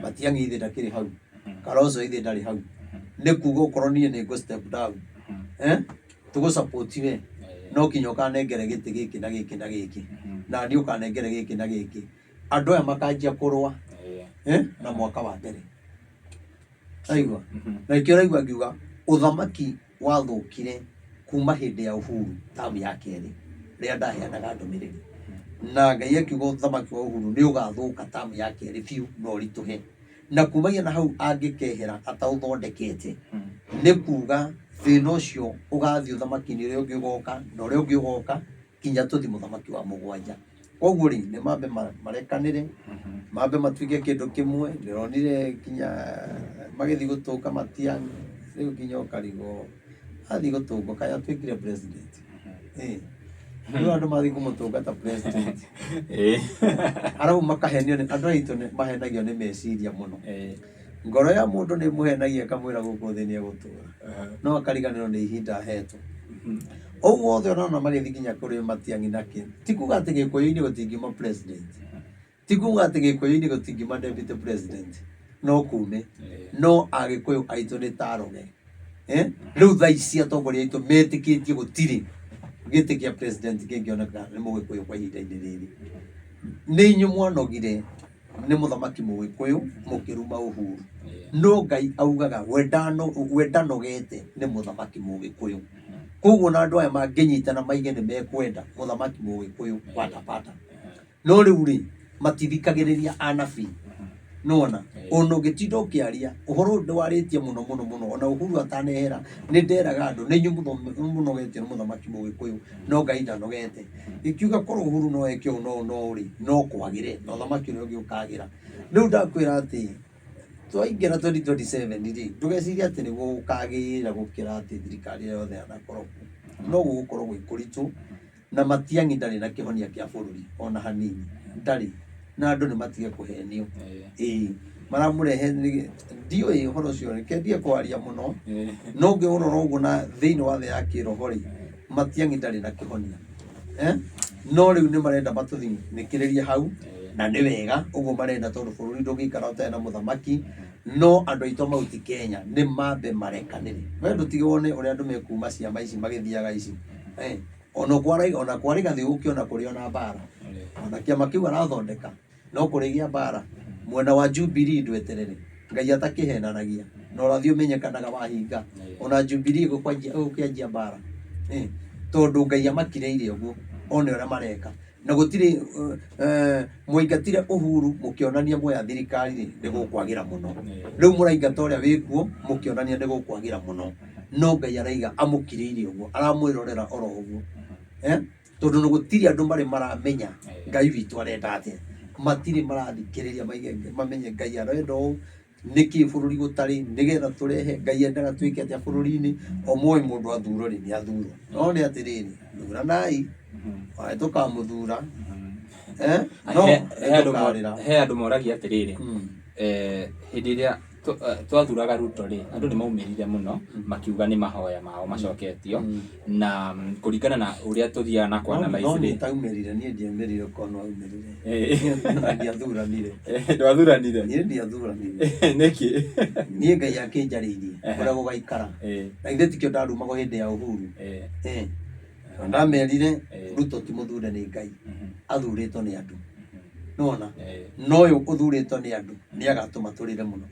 Matiang'i ithe ndakĩrĩ hau Kalonzo ithe ndarĩ hau nĩ kuga ũkorwo niĩ nĩ ngũ step down tũgũ support we no kinya ũkanengere gĩtĩ gĩkĩ na gĩkĩ na gĩkĩ na niĩ ũkanengere gĩkĩ na gĩkĩ andũ aya makanjia kũrũa na mwaka wa mbere. Aigua na ikĩo raigua ngiuga ũthamaki wathũkire kuma hĩndĩ ya Uhuru tamu ya kerĩ rĩrĩa ndaheanaga ndũmĩrĩri na Ngai akiuga ũthamaki wa Uhuru nĩ ũgathũka tamu ya kerĩ biũ na ũritũhe na kumagia na hau angĩkehera ataũthondekete nĩ kuga thĩna ũcio ũgathiĩ ũthamaki-inĩ ũrĩa ũngĩ ũgoka na ũrĩa ũngĩ ũgoka kinya tũthi mũthamaki wa mũgwanja. Koguo rĩ nĩ mambe marekanĩre mambe matuĩke kĩndũ kĩmwe. Ndĩronire kinya magĩthiĩ gũtũnga Matiang'i rĩu kinya ũkarigwo athiĩ gũtũngwo kaĩ atuĩkire president rĩu andũ mathiĩ kũmũtũnga ta president arabu makahenio nĩ andũ aitũ mahenagio nĩ meciria mũno. Ngoro ya mũndũ nĩ mũhenagia kamwĩra gũkũ thĩ nĩ egũtũra no akariganĩrwo nĩ ihinda hetwo. Ũguo othe ũrona magĩthiĩ nginya kũrĩ Matiang'i nakĩ ti kuga atĩ Gĩkũyũ-inĩ gũtingiuma president ti kuga atĩ Gĩkũyũ-inĩ gũtingiuma deputy president no kume no Agĩkũyũ aitũ nĩ taroge rĩu thaa ici atongoria aitũ metĩkĩtie gũtirĩ gĩtĩ kĩa president kĩngĩoneka nĩ Mũgĩkũyũ kwa ihinda-inĩ rĩrĩ. Nĩ inyuĩ mwanogire nĩ mũthamaki Mũgĩkũyũ mũkĩruma Uhuru no Ngai augaga we ndanogete nĩ mũthamaki Mũgĩkũyũ. Koguo na andũ aya mangĩnyitana maige nĩ mekwenda mũthamaki Mũgĩkũyũ patapata no rĩu rĩ matithikagĩrĩria anabii. Nona ona ũngĩtinda ũkĩaria ũhoro ndwarĩtie mũno mũno mũno ona Uhuru atanehera nĩ nderaga andũ nĩ inyuĩ mũnogetie nĩ mũthamaki Mũgĩkũyũ no Ngai ndanogete. Ikiuga korwo Uhuru no eke ũũ no rĩ no kwagĩre na ũthamaki ũrĩa ũngĩ ũkagĩra. Rĩu ndakwĩra atĩ twaingĩra 2027 rĩ ndũgecirie atĩ nĩguo gũkagĩra gũkĩra atĩ thirikari yothe yanakorwo no gũgũkorwo gwĩ kũritũ na Matiang'i ndarĩ na kĩhonia kĩa bũrũri ona hanini ndarĩ na andũ nĩ matige kũhenio. Maramũrehe ndiũĩ ũhoro ũcio rekendie kwaria mũno no ũngĩrora ũguo na thĩinĩ wa thĩ ya kĩroho rĩ Matiang'i ndarĩ na kĩhonia no rĩu nĩ marenda matũthinĩkĩrĩrie hau na nĩ wega ũguo marenda tondũ bũrũri ndũngĩikara ũtarĩ na mũthamaki no andũ aitũ mau ti Kenya nĩ mambe marekanĩre. We ndũtige wone ũrĩa andũ mekuma ciama ici magĩthiaga ici ona kwa Rigathĩ ũkĩona kũrĩ ona mbara ona kĩama kĩu arathondeka no kũrĩgĩa mbara mwena wa Jubilee ndweterere Ngai atakĩhenanagia na ũrathiĩ ũmenyekanaga wahinga ona Jubilee gũkĩanjia mbara tondũ Ngai amakirĩire ũguo one ũrĩa mareka na gũtirĩ mũingatire Uhuru mũkĩonania mwoya thirikari nĩ gũkwagĩra mũno. Rĩu mũraingata ũrĩa wĩkuo mũkĩonania nĩ gũkwagĩra mũno no Ngai araiga amũkirĩire ũguo aramwĩrorera oro ũguo tondũ nĩ gũtirĩ andũ marĩ maramenya Ngai witũ arenda atĩa matirĩ marathikĩrĩria mamenye Ngai arenda ũũ nĩkĩ bũrũri gũtarĩ nĩgetha tũrehe Ngai endaga tuĩke atĩa bũrũri-inĩ o mũĩ mũndũ athurwo rĩ nĩ athurwo no nĩ atĩrĩrĩ thuranai tũkamũthura he andũ moragia atĩrĩrĩ hĩndĩ ĩrĩa twathuraga Ruto ri andu ni maumirire muno makiuga ni mahoya mao macoketio na kuringana na uria tuthia na kwa analyze ri taumirire nie ndiemirire ko no aumirire ndiathuranire ndwathuranire nie ndiathuranire niki nie Ngai akinjaririe kuria gugaikara na ithe tikio ndarumago hindi ya uhuru ndamerire Ruto ti muthure ni Ngai athuritwo ni andu nona no yo uthuritwo ni andu ni agatuma turire muno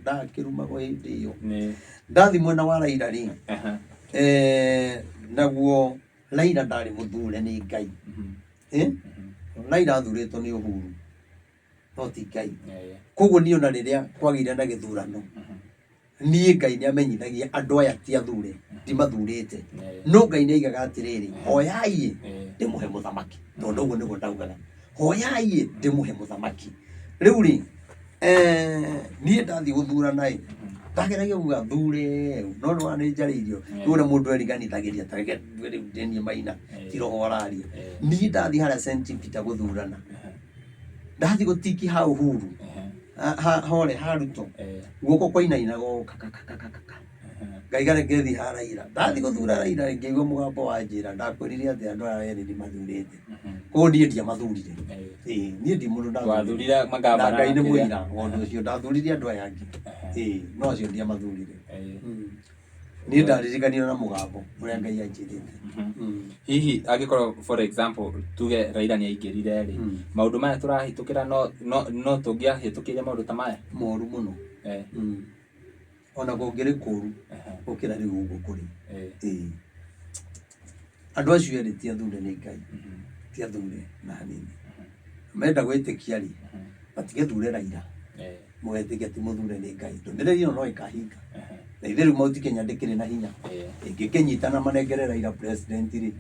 ndakirumago hindi iyo ndathi mwena wa Raila ri naguo Raila ndari muthure ni Ngai Raila athuritwo ni uhuru no ti Ngai koguo ni ona riria kwagire na githurano ni Ngai ni amenyithagia andu aya ti athure ti mathurite no Ngai ni aigaga atiriri hoyai ndimuhe muthamaki tondu uguo niguo ndaugaga hoyai ndimuhe muthamaki riu ri ni ndathi guthurana ndageragia kuga thure no no ani njaririo ura mundu eriganithagiria tage ndeni maina tiroho araria ni ndathi haria St Peter guthurana ndathi gutiki ha uhuru hore haruto guoko kwainaina go ngaigare ngethi ha Raila ndathi guthura Raila ngigwa mugambo wa njira ndakwirire ati andu aya ni mathurite ko nie ndia mathurire nie ndi mundu ndathurira magamba Ngai ni muira ondu ucio ndathurire andu aya angi no cio ndia mathurire ni ndaririkanio na mugambo uria Ngai anjirite hihi agikorwo for example tuge Raila ni aingirire ri maundu maya turahitukira no tungiahitukire maundu ta maya moru muno ona gongere kuru ukira riu ugu kuri andu acio eri ti athure ni Ngai ti athure na hanini menda gwitikia ri batige thure Raila mugetikia ti muthure ni Ngai ndonere ino no ikahinga na ithiru mauti Kenya ndikiri na hinya ingikinyitana manengere Raila president ri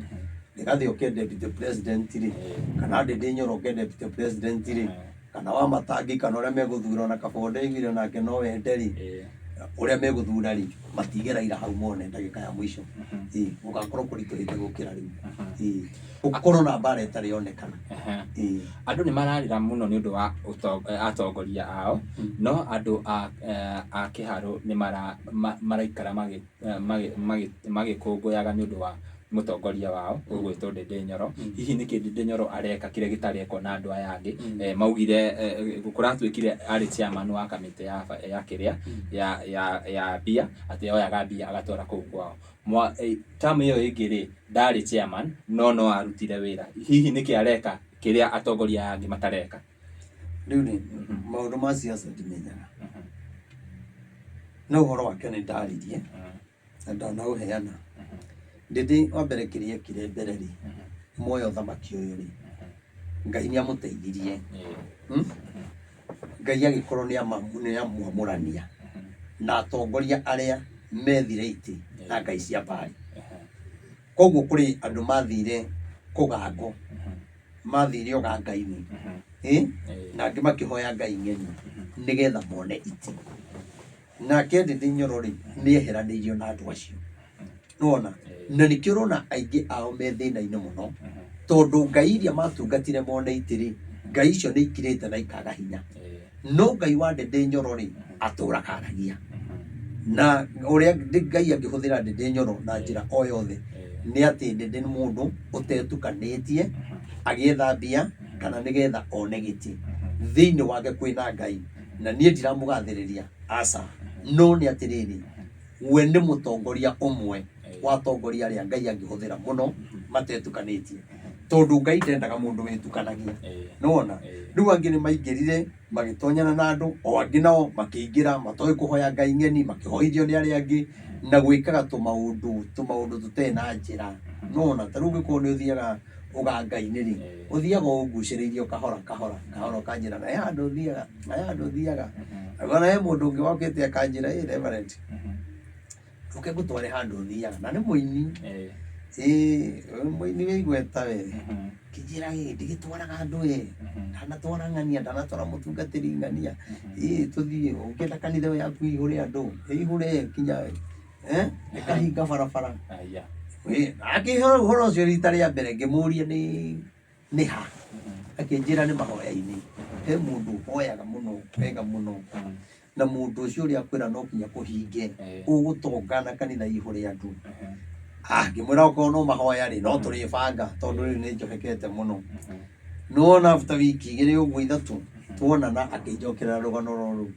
nikathi oke deputy president ri kana Ndindi Nyoro oke deputy president ri kana wa matangi kana uria meguthura na kabonde igire nake no wende ri uria meguthura ri matige Raila hau mone ndagika ya mwisho ugakorwo kurituhite gukira riu ukorwo na bara itari onekana andu ni mararira muno ni undu wa atongoria ao no andu a kiharo ni maraikara magikunguyaga ni undu wa mutongoria wao ugwitwo Ndindi Nyoro hihi niki Ndindi Nyoro areka kire gitareko na andu aya angi maugire kuratwikire ari chairman wa kamite ya kiria ya bia ati oyaga bia agatwara kuu kwao tamu iyo igiri ndari chairman no arutire wira hihi niki areka kiria atongoria angi matareka riu ni maundu ma siasa ndimenyaga no uhoro wake ni ndaririe na ndanauheana Ndindi wa mbere kiria kire mbere ri moyo thamaki uyu ri Ngai ni amuteithirie Ngai agikorwo ni amwamurania na atongoria aria methire na Ngai cia mbari koguo kuri andu mathire kugango mathire ogangai-ini na angi makihoya Ngai ng'eni nigetha mone iti nake Ndindi Nyoro ri ni eheraniirio na andu acio nona na nikio rona aingi ao me thina-ini muno tondu Ngai iria matungatire mone itiri Ngai icio ni ikirite na ikaga hinya no Ngai wa Ndindi Nyoro ri aturakanagia na uria Ngai angihuthira Ndindi Nyoro na njira o yothe ni ati Ndindi ni mundu utetukanitie agietha mbia kana nigetha one giti thiini wake kwina Ngai na nie ndiramugathiriria aca no ni atiriri we ni mutongoria umwe wa tongoria aria Ngai angihuthira muno matetukanitie tondu Ngai ndendaga mundu witukanagia nona riu angi ni maingirire magitonyana na andu o angi nao makiingira matoi kuhoya Ngai ng'eni makihoithio ni aria angi na gwikaga tumaundu tutee na njira nona taru ngikorwo ni uthiaga ugangai-ini ri uthiaga uguciriirio kahora kanjira na andu uthiaga agona he mundu ungi wokite akanjira reverend uke gutware handu uthiaga na ni muini muini wigweta we kijira ndigitwaraga handu ndanatwara ng'ania ndanatwara mutungatiri ng'ania tuthie ukenda kanitha yaku ihure andu ihure kinya ikahinga barabara akihoro ucio rita ria mbere ngimuria ni ha akinjira ni mahoya-ini he mundu hoyaga muno wega muno na mundu ucio uri akwira no kinya kuhinge ugutongana kanitha ihuri andu ngimwira ukorwo no mahoya ri no turi banga tondu ri ni njohekete muno nona after wiki igiri uguo ithatu tuonana akinjokerera rugano roru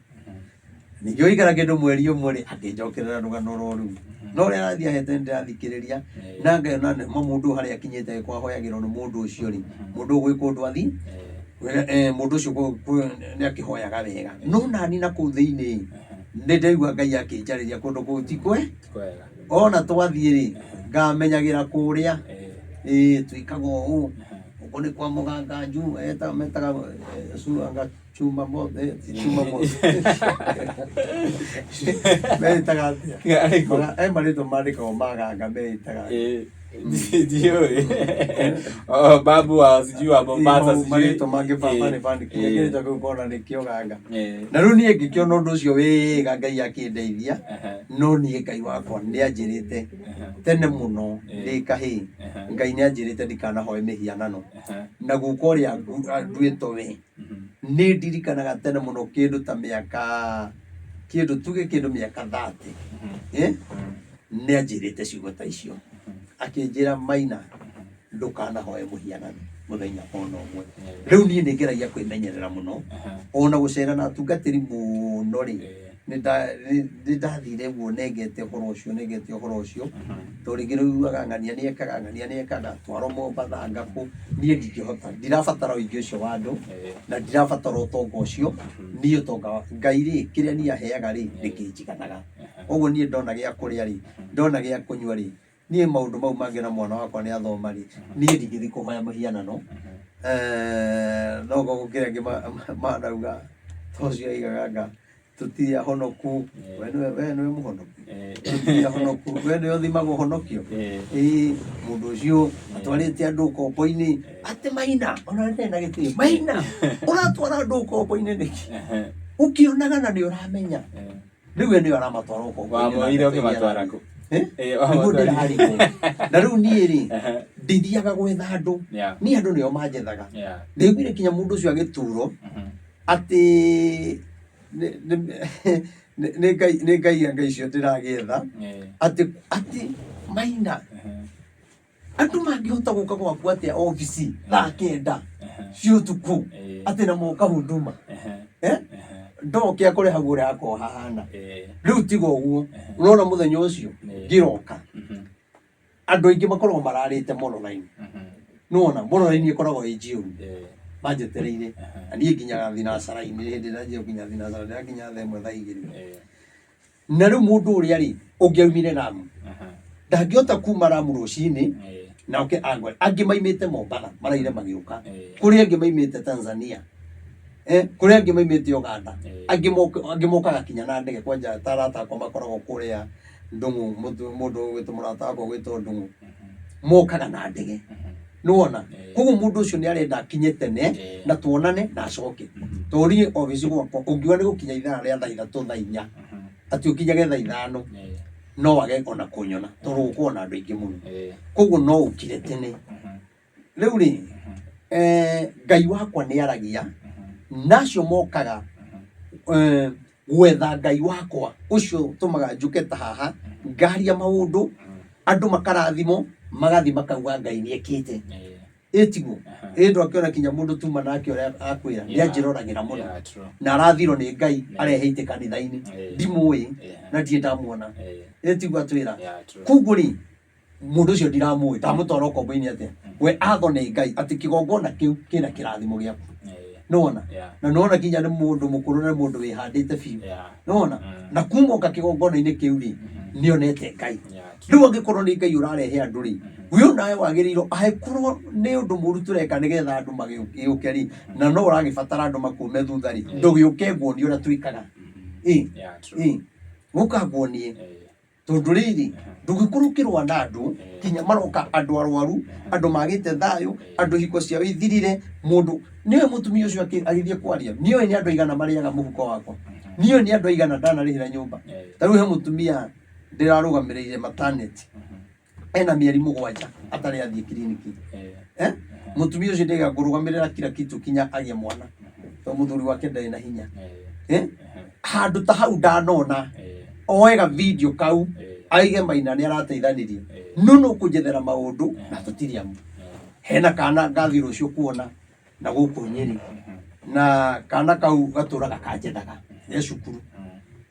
ningĩ oikara kĩndũ mweri ũmwe rĩ akĩnjokerera rũgano roru no rĩrĩa arathiĩ ahete ndĩrathikĩrĩria na ngayona mũndũ harĩa akinyĩte kwahoyagĩrwo nĩ mũndũ ũcio rĩ mũndũ ũgwĩkwo ndwathi mũndũ ũcio nĩ akĩhoyaga wega no nani na kũu thĩinĩ nĩ ndaigua Ngai akĩnjarĩria kũndũ kũu ti ona twathiĩ rĩ ngamenyagĩra kũrĩa twĩkaga ũũ uko nĩ kwa Mũganga Nju metaga chuma mote metaga marĩtwa mandĩkagwo Maganga metaga ndio babu wa sijui wa Mombasa sijui marĩtwa mangĩ baba nĩ bandĩkire ngĩrĩtwa kũu kona nĩ Kĩoganga na rĩu niĩ ngĩkĩona ũndũ ũcio wega Ngai akĩndeithia no niĩ Ngai wakwa nĩ anjĩrĩte tene mũno ndĩ kahĩĩ Ngai nĩ anjĩrĩte ndikanahoe mĩhianano na guka ũrĩa nduĩtwo we nĩ ndirikanaga tene mũno kĩndũ ta mĩaka tuge kĩndũ mĩaka 30 nĩ anjĩrĩte ciugo ta icio akĩnjĩra Maina ndũkanahoe mũhianano mũthenya ona ũmwe rĩu niĩ nĩ ngeragia kwĩmenyerera mũno ona gũcera na atungatĩri mũno rĩ nĩ ndathire guo nengete ũhoro ũcio tondũ rĩngĩ rĩuaga ng'ania nĩ ekaga twarwo Mombatha ngakũ niĩ ndingĩhota ndirabatara ũingĩ ũcio wa andũ na ndirabatara ũtonga ũcio niĩ ũtonga Ngai rĩ kĩrĩa niĩ aheaga rĩ nĩkĩnjiganaga ũguo niĩ ndona gĩa kũrĩa rĩ ndona gĩa kũnyua rĩ niĩ maũndũ mau mangĩ na mwana wakwa nĩ athoma rĩ niĩ ndingĩthiĩ kũhoya mũhianano no gũkĩrĩa angĩ manauga tocio aigaga tutirĩ ahonoku we nĩwe mũhonoku tutirĩ ahonoku we nĩwe ũthimagwo honokio mũndũ ũcio atwarĩte andũ ũkombo-inĩ atĩ Maina ona nĩ na gĩtĩo Maina ũratwara andũ ũkombo-inĩ nĩkĩ ũkĩonaga na nĩ ũramenya rĩu we nĩwe aramatwara ũkombo-inĩ wamũire ũkĩmatwara kũ na rĩu niĩ rĩ ndithiaga gwetha andũ niĩ andũ nĩo manjethaga ndaiguire kinya mũndũ ũcio agĩturwo atĩ nĩ Ngai icio ndĩragĩetha atĩ Maina andũ mangĩhota gũka gwaku atĩa obici thaa 9 cia ũtukũ atĩ na moka huduma ndoke akore hau ũrĩa hakorwo hahana rĩu tiga ũguo ũrona mũthenya ũcio ngĩroka andũ aingĩ makoragwo mararĩte mono-raini nĩwona mono-raini ĩkoragwo ĩ njiyũru manjetereire na niĩ nginyaga thinacara-inĩ hĩndĩ ĩrĩa njĩra nginya thinacara ndĩrakinya thaa 1 thaa 2 na rĩu mũndũ ũrĩa rĩ ũngĩaumire Lamu ndangĩhota kuma Lamu rũcinĩ na angĩ maimĩte Mombatha maraire magĩũka kũrĩ angĩ maimĩte Tanzania kũrĩ angĩ maimĩte Uganda angĩ mokaga kinya na ndege kwanja tarata akwa makoragwo kũrĩa Ndung'u mũndũ gwĩtwo mũrata wakwa gwĩtwo Ndung'u mokaga na ndege nĩwona koguo mũndũ ũcio nĩ arenda akinye tene na tuonane na acoke tondũ obici gwakwa ũngiuga nĩ gũkinya ithaa rĩa thaa 3 thaa 4 atĩ ũkinyage thaa 5 no wage ona kũnyona tondũ gũkorwo na andũ aingĩ mũno koguo no ũkire tene rĩu rĩ Ngai wakwa nĩ aragia nacio mokaga gwetha Ngai wakwa ũcio tũmaga njũke ta haha ngaria maũndũ andũ makarathimo magathi makauga Ngai nĩ ekĩte ĩtiguo ĩndũ akĩona kinya mũndũ tuma nake ũrĩa akwĩra nĩ anjĩroragĩra mũno na arathirwo nĩ Ngai areheite kanitha-inĩ ndimũĩ na ndirĩ ndamuona ĩtiguo atwĩra koguo rĩ mũndũ ũcio ndiramũĩ ndamũtwara ũkombo-inĩ atĩa we atho nĩ Ngai atĩ kĩgongona kĩu kĩna kĩrathimo gĩaku nĩwona na nĩwona kinya nĩ mũndũ mũkũrũ na mũndũ wĩhandĩte biũ nĩwona na kuma oka kĩgongona-inĩ kĩu rĩ nĩonete Ngai rĩu angĩkorwo nĩ Ngai ũrarehe andũ rĩ we nawe wagĩrĩirwo angĩkorwo nĩ ũndũ mũru tũreka nĩgetha andũ magĩũke rĩ na no ũragĩbatara andũ makuume thutha rĩ ndũgĩũke nguonie ũrĩa twĩkaga gũka nguonie tondũ rĩrĩ ndũgĩkorwo ũkĩrũa na andũ kinya maroka andũ arwaru andũ magĩte thayũ andũ hiko ciao ithirire mũndũ niwe mũtumia ũcio agĩthiĩ kwaria niwe nĩ andũ aigana marĩaga mũhuko wakwa niwe nĩ andũ aigana ndanarĩhĩra nyũmba ta rĩu he mũtumia ndĩrarũgamĩrĩire maternity ena mĩeri 7 atarĩ athiĩ kiriniki mũtumia ũcio ndĩga kũrũgamĩrĩra kila kitu kinya agĩe mwana tondũ mũthuri wake ndarĩ na hinya handu ta hau ndanona oega video kau aige Maina ni arateithanirie no kunjethera maundu na tutiriamu hena kana ngathi rucio kuona na guku Nyeri na kana kau gaturaga kanjethaga ye cukuru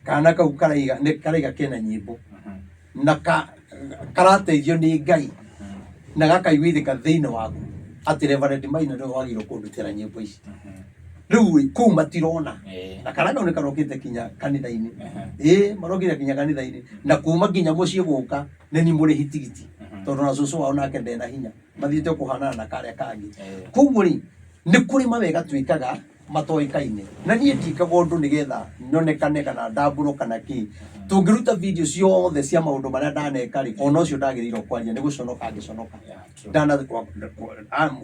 kana kau karaiga kena nyimbo na karateithio ni Ngai na gakaiguithika thiini waku ati Reverend Maina ni wagirwo kundutira nyimbo ici riu kuu matirona na kana kau ni karokite kinya kanitha-ini marokire kinya kanitha-ini na kuma kinya mucii guka ni muri hitigiti tondu na cucu wao nake ndena hinya mathiite kuhanana na karia kangi koguo ri ni kuri mawega twikaga matoikaine na nie ndikaga undu nigetha nyonekane kana ndamburo kana ki tungiruta video ciothe cia maundu maria ndaneka ri ona ucio ndagiriro kwaria ni guconoka ngiconoka ndana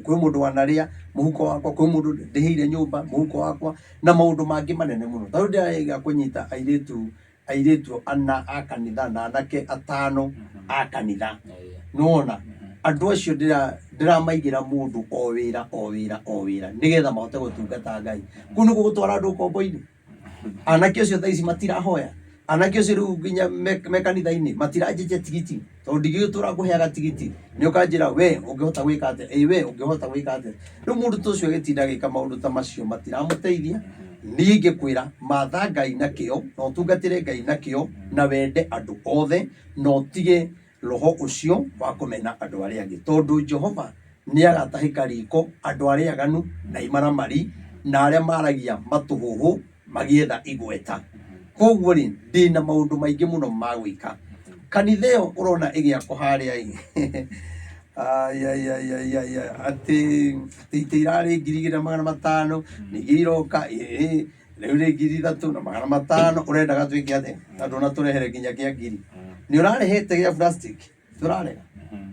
kwi mundu wanaria muhuko wakwa kwi mundu ndiheire nyumba muhuko wakwa na maundu mangi manene muno tondu ndiraiga kunyita airitu ana a kanitha na anake atano a kanitha nona andu acio ndiramaigira mundu o wira nigetha mahote gutungata Ngai kunu gutwara andu kombo-ini anake acio tha ici matirahoya anake acio riu nginya me kanitha-ini matirajeje tigiti tondu ndingitura kuheaga tigiti ni ukanjira we ungihota gwika ate we ungihota gwika ate riu mundu ta ucio gitinda gika maundu ta macio matiramuteithia ni ngikwira matha Ngai na kio no tungatire Ngai na kio na wende andu othe no tige roho ucio wa kumena andu aria angi tondu Jehova ni agatahika riko andu aria aganu na imaramari na aria maragia matuhuhu magietha igweta koguo ri ndina maundu maingi muno ma gwika kanitha iyo urona igiakwo haria ati irari 2,500 ningĩ iroka rĩu rĩ 3,500 urenda gatwike atĩa andu na turehere nginya kia 1,000 ni urarehete gia plastic turarega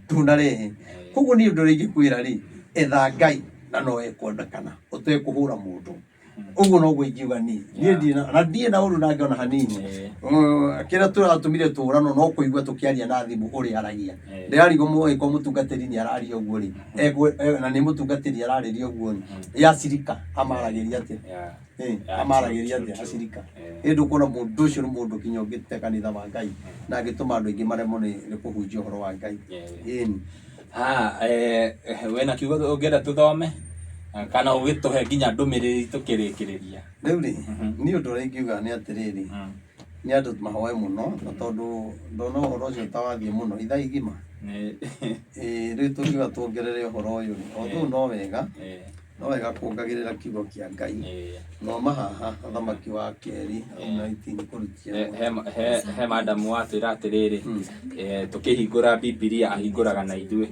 tunarehe koguo ni undu ringikwira ri etha Ngai na no ekwendekana utekuhura mundu uguo no gwikiuga ni ndie na undu nangiona hanini kira turatumire turano no kuigua tukiaria na thimu uri aragia ndirarigo muiko mutungatiri ni araria uguo ri na ni mutungatiri arariria uguo ya sirika amaragiria ati amaragiria ati asirika indu kuna mundu ucio mundu kinyogite kanitha wa Ngai na agituma andu ingi maremo ni kuhunjia uhoro wa Ngai wena kiugo ungenda tuthome kana ugituhe nginya ndumiriri tukirikiriria riu ri ni undu ringiuga ni atiriri ni andu mahoe muno na tondu ndona uhoro ucio tawathie muno itha igima riu tungiuga tuongerere uhoro uyu ondu no wega kuongagirira kiugo kia Ngai no mahaha thamaki wa keri na itini kurutia he madam watwira atiriri tukihingura Biblia ahinguraga na ithue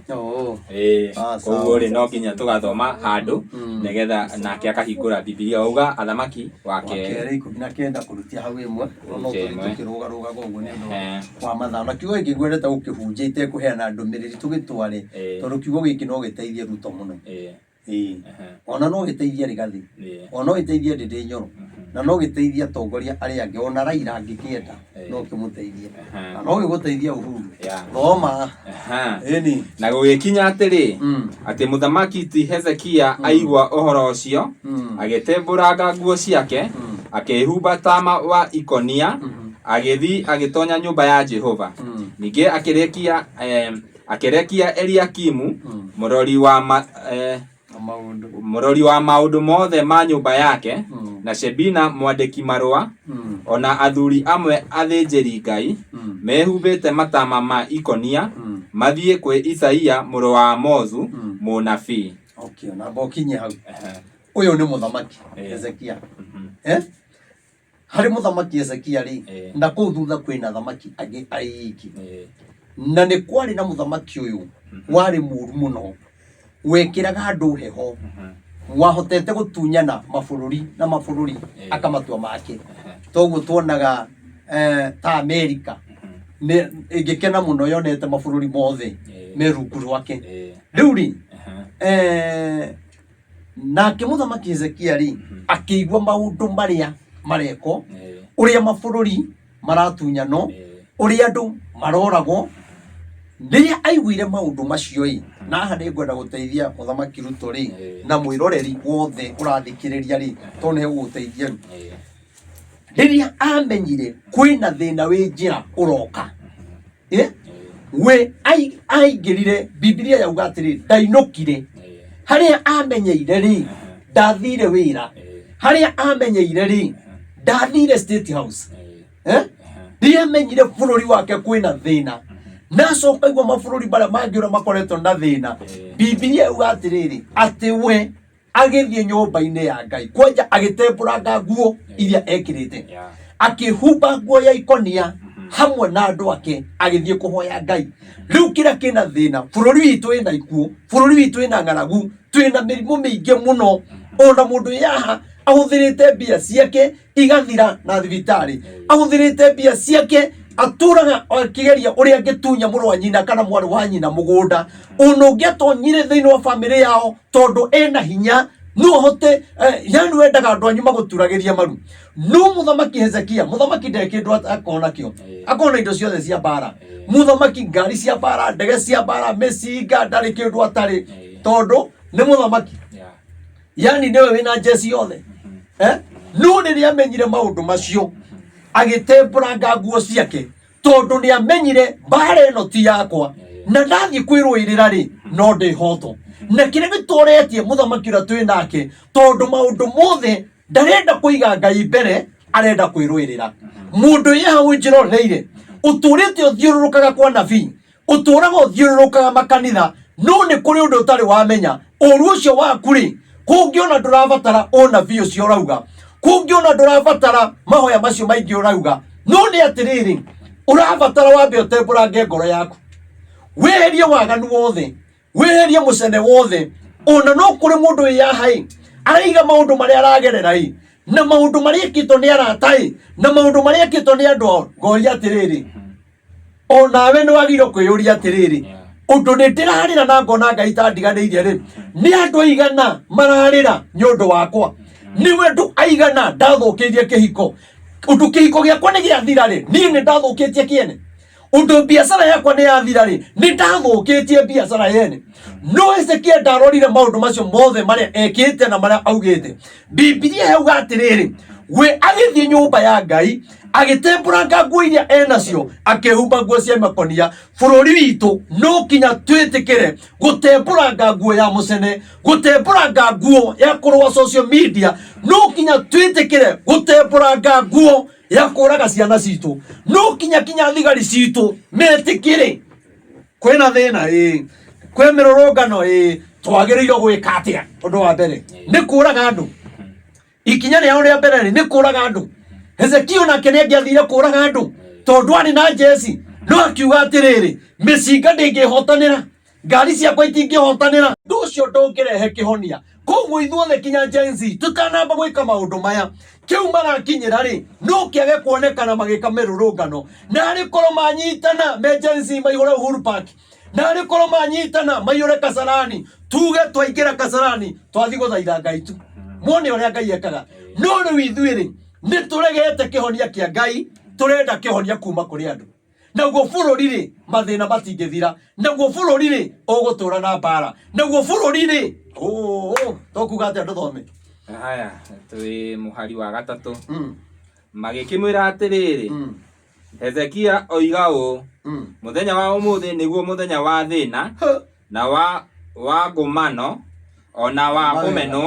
koguo ri no nginya tugathoma handu nigetha nake akahingura Biblia auga athamaki wa keri 19 kurutia hau imwe no tukirugaruga koguo ni kwa mathaa na kiugo giki ngwendete gukihunjia itekuheana ndumiriri tugitware tondu kiugo giki no giteithie ruto muno ona no giteithia rigathi ona no giteithia Ndindi Nyoro na no giteithia tongoria aria angi ona Raila angikienda no kimuteithia na no giguteithia Uhuru thoma eni na gugikinya atiri ati muthamaki ti Hezekia aigua uhoro ucio agitembũranga nguo ciake akihumba tama wa ikonia agithi agitonya nyumba ya Jehova ningi akirekia Eliakimu murori wa maundu mothe ma nyumba yake na Shebina mwandiki marua ona athuri amwe athinjiri Ngai mehumbite matama ma ikonia mathie kwi Isaia muru wa Amozu munabii na bokinye hau uyu ni muthamaki Hezekia hari muthamaki Hezekia ri na kuu thutha kwina thamaki angi aiki na ni kwari na muthamaki uyu wari muru muno wekiraga andu heho wahotete gutunyana mabũrũri akamatua make toguo tuonaga ta America ni ingikena muno yonete mabũrũri mothe merungu rwake riu ri nake muthamaki Hezekia ri akigua maundu maria mareko uria mabũrũri maratunyano uria andu maroragwo Niria aiguire maundu macio na hande ngwenda guteithia muthamaki Ruto ri na mwiroreri wothe urathikiriria ri tone guteithia riria amenyire kwina thina wi njira uroka we aingirire Biblia yauga atiri ndainukire haria amenyeire ri ndathire wira haria amenyeire ri ndathire State House riria amenyire bururi wake kwina thina nacoka igwa mabururi bara mangiura makoretwo na thina Biblia yauga atiriri ati we agithie nyumba-ini ya Ngai kwanja agitembũranga nguo iria ekirite akihumba nguo ya ikonia hamwe na andu ake agithie kuhoya Ngai riu kira kina thina bururi witu ina ikuo bururi witu ina ng'aragu twina mirimu miingi muno ona mundu yaha ahuthirite mbia ciake igathira na thibitari ahuthirite mbia ciake aturaga akigeria uria angitunya mũrũ wa nyina kana mwarĩ wa nyina mũgũnda ona ũngĩatonyire thĩinĩ wa family yao tondu ena hinya no hote yani wendaga andũ anyu magũturagĩria maru no mũthamaki Hezekia mũthamaki ndarĩ kĩndũ akona kĩo akona indo ciothe cia mbara mũthamaki ngari cia mbara ndege cia mbara mĩcinga ndarĩ kĩndũ atarĩ tondu nĩ mũthamaki yani nĩwe wĩna njeci yothe no rĩrĩa amenyire maũndũ macio agitembũranga nguo ciake tondu ni amenyire mbara ĩno ti yakwa na ndathie kwĩrũĩrĩra rĩ no ndĩhotwo na kĩrĩa gĩtũretie mũthamaki ũrĩa twĩ nake tondu maũndũ mothe ndarenda kũiga Ngai mbere arenda kwĩrũĩrĩra mũndũ ye hau njĩroreire ũtũrĩte ũthiũrũrũkaga kwa nabii ũtũraga ũthiũrũrũkaga makanitha no nĩ kũrĩ ũndũ ũtarĩ wamenya ũru ũcio waku rĩ kũngĩona ndũrabatara ũnabii ũcio ũrauga kũngĩona ndũrabatara mahoya macio maingĩ ũrauga no nĩ atĩrĩrĩ ũrabatara wambe ũtembũrange ngoro yaku weherie waganu wothe weherie mũcene wothe ona no kũrĩ mũndũ wĩyaha araiga maũndũ marĩa aragerera na maũndũ marĩa ekĩtwo nĩ arata na maũndũ marĩa ekĩtwo nĩ andũ ao ngoria atĩrĩrĩ onawe nĩ wagĩrĩirwo kwĩyũria atĩrĩrĩ ũndũ nĩ ndĩrarĩra na ngona Ngai ta ndiganĩirie rĩ nĩ andũ aigana mararĩra nĩ ũndũ wakwa niwe ndu aigana ndathũkĩrie kĩhiko undu kĩhiko gĩakwa nĩ gĩathira rĩ niĩ nĩ ndathũkĩtie kĩene undu biacara yakwa nĩ yathira rĩ nĩ ndathũkĩtie biacara yene no Hezekia ndarorire maũndũ macio mothe marĩa ekĩte na marĩa augĩte Biblia yauga atĩrĩrĩ we agĩthiĩ nyũmba ya Ngai agitembũranga nguo iria enacio akĩhumba nguo cia makonia bũrũri witũ no kinya twĩtĩkĩre gũtembũranga nguo ya mũcene gũtembũranga nguo ya kũrũa social media no kinya twĩtĩkĩre gũtembũranga nguo ya kũraga ciana citũ no kinya thigari citũ metĩkĩre kwĩna thĩna kwĩ mĩrũrũngano twagĩrĩirwo gwĩka atĩa ũndũ wa mbere nĩ kũraga andũ ikinya rĩao rĩa mbere nĩ kũraga andũ Hezekia onake nĩ angĩathire kũraga andũ tondu arĩ na njeci no akiuga atĩrĩrĩ mĩcinga ndĩngĩhotanĩra ngari ciakwa itingĩhotanĩra ũndũ ũcio ndũngĩrehe kĩhonia koguo ithuothe kinya Gen Z tũtanamba gwĩka maũndũ maya kĩu marakinyĩra rĩ no kĩage kuonekana magĩka mĩrũrũngano na arĩ korwo manyitana me Gen Z maihũre Uhuru Park na arĩ korwo manyitana maihũre Kasarani tuge twaingĩra Kasarani twathiĩ gũthaitha Ngai tu muone ũrĩa Ngai ekaga no rĩu ithuĩ rĩ nĩ tũregete kĩhonia kĩa Ngai tũrenda kĩhonia kuma kũrĩ andũ naguo bũrũri rĩ mathĩna matingĩthira naguo bũrũri rĩ ũgũtũra na mbara naguo bũrũri rĩ tokuga atĩ andũ thome haya twĩ mũhari wa gatatũ magĩkĩmwĩra atĩrĩrĩ Hezekia oiga ũũ mũthenya wa ũmũthĩ nĩguo mũthenya wa thĩna na wa ngũmano ona wa kũmenwo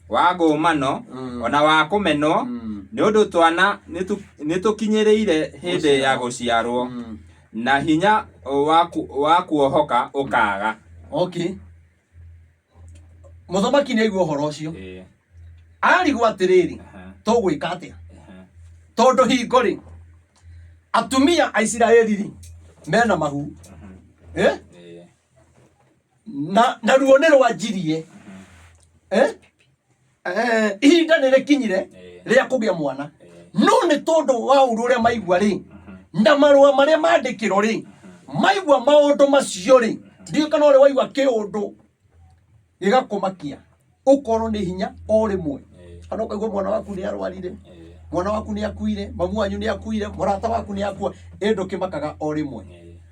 wa ngũmano ona wa kũmenwo nĩ ũndũ twana nĩ tũkinyĩrĩire hĩndĩ ya gũciarwo na hinya wa kuohoka ũkaga. Okay, mũthamaki nĩ aigua ũhoro ũcio arigwo atĩrĩrĩ tũgwĩka atĩa tondũ hingo rĩ atumia a Isiraeli rĩ mena mahu na ruo nĩ rwanjirie ihinda nĩ rĩkinyire rĩa kũgĩa mwana no nĩ tondũ wa ũru ũrĩa maigua rĩ na marũa marĩa mandĩkĩrwo rĩ maigua maũndũ macio rĩ ndiũ kana ũrĩa waigua kĩũndũ gĩgakũmakia ũkorwo nĩ hinya o rĩmwe kana ũkaigua mwana waku nĩ arwarire mwana waku nĩ akuire mamu wanyu nĩ akuire mũrata waku nĩ akua ndũkĩmakaga o rĩmwe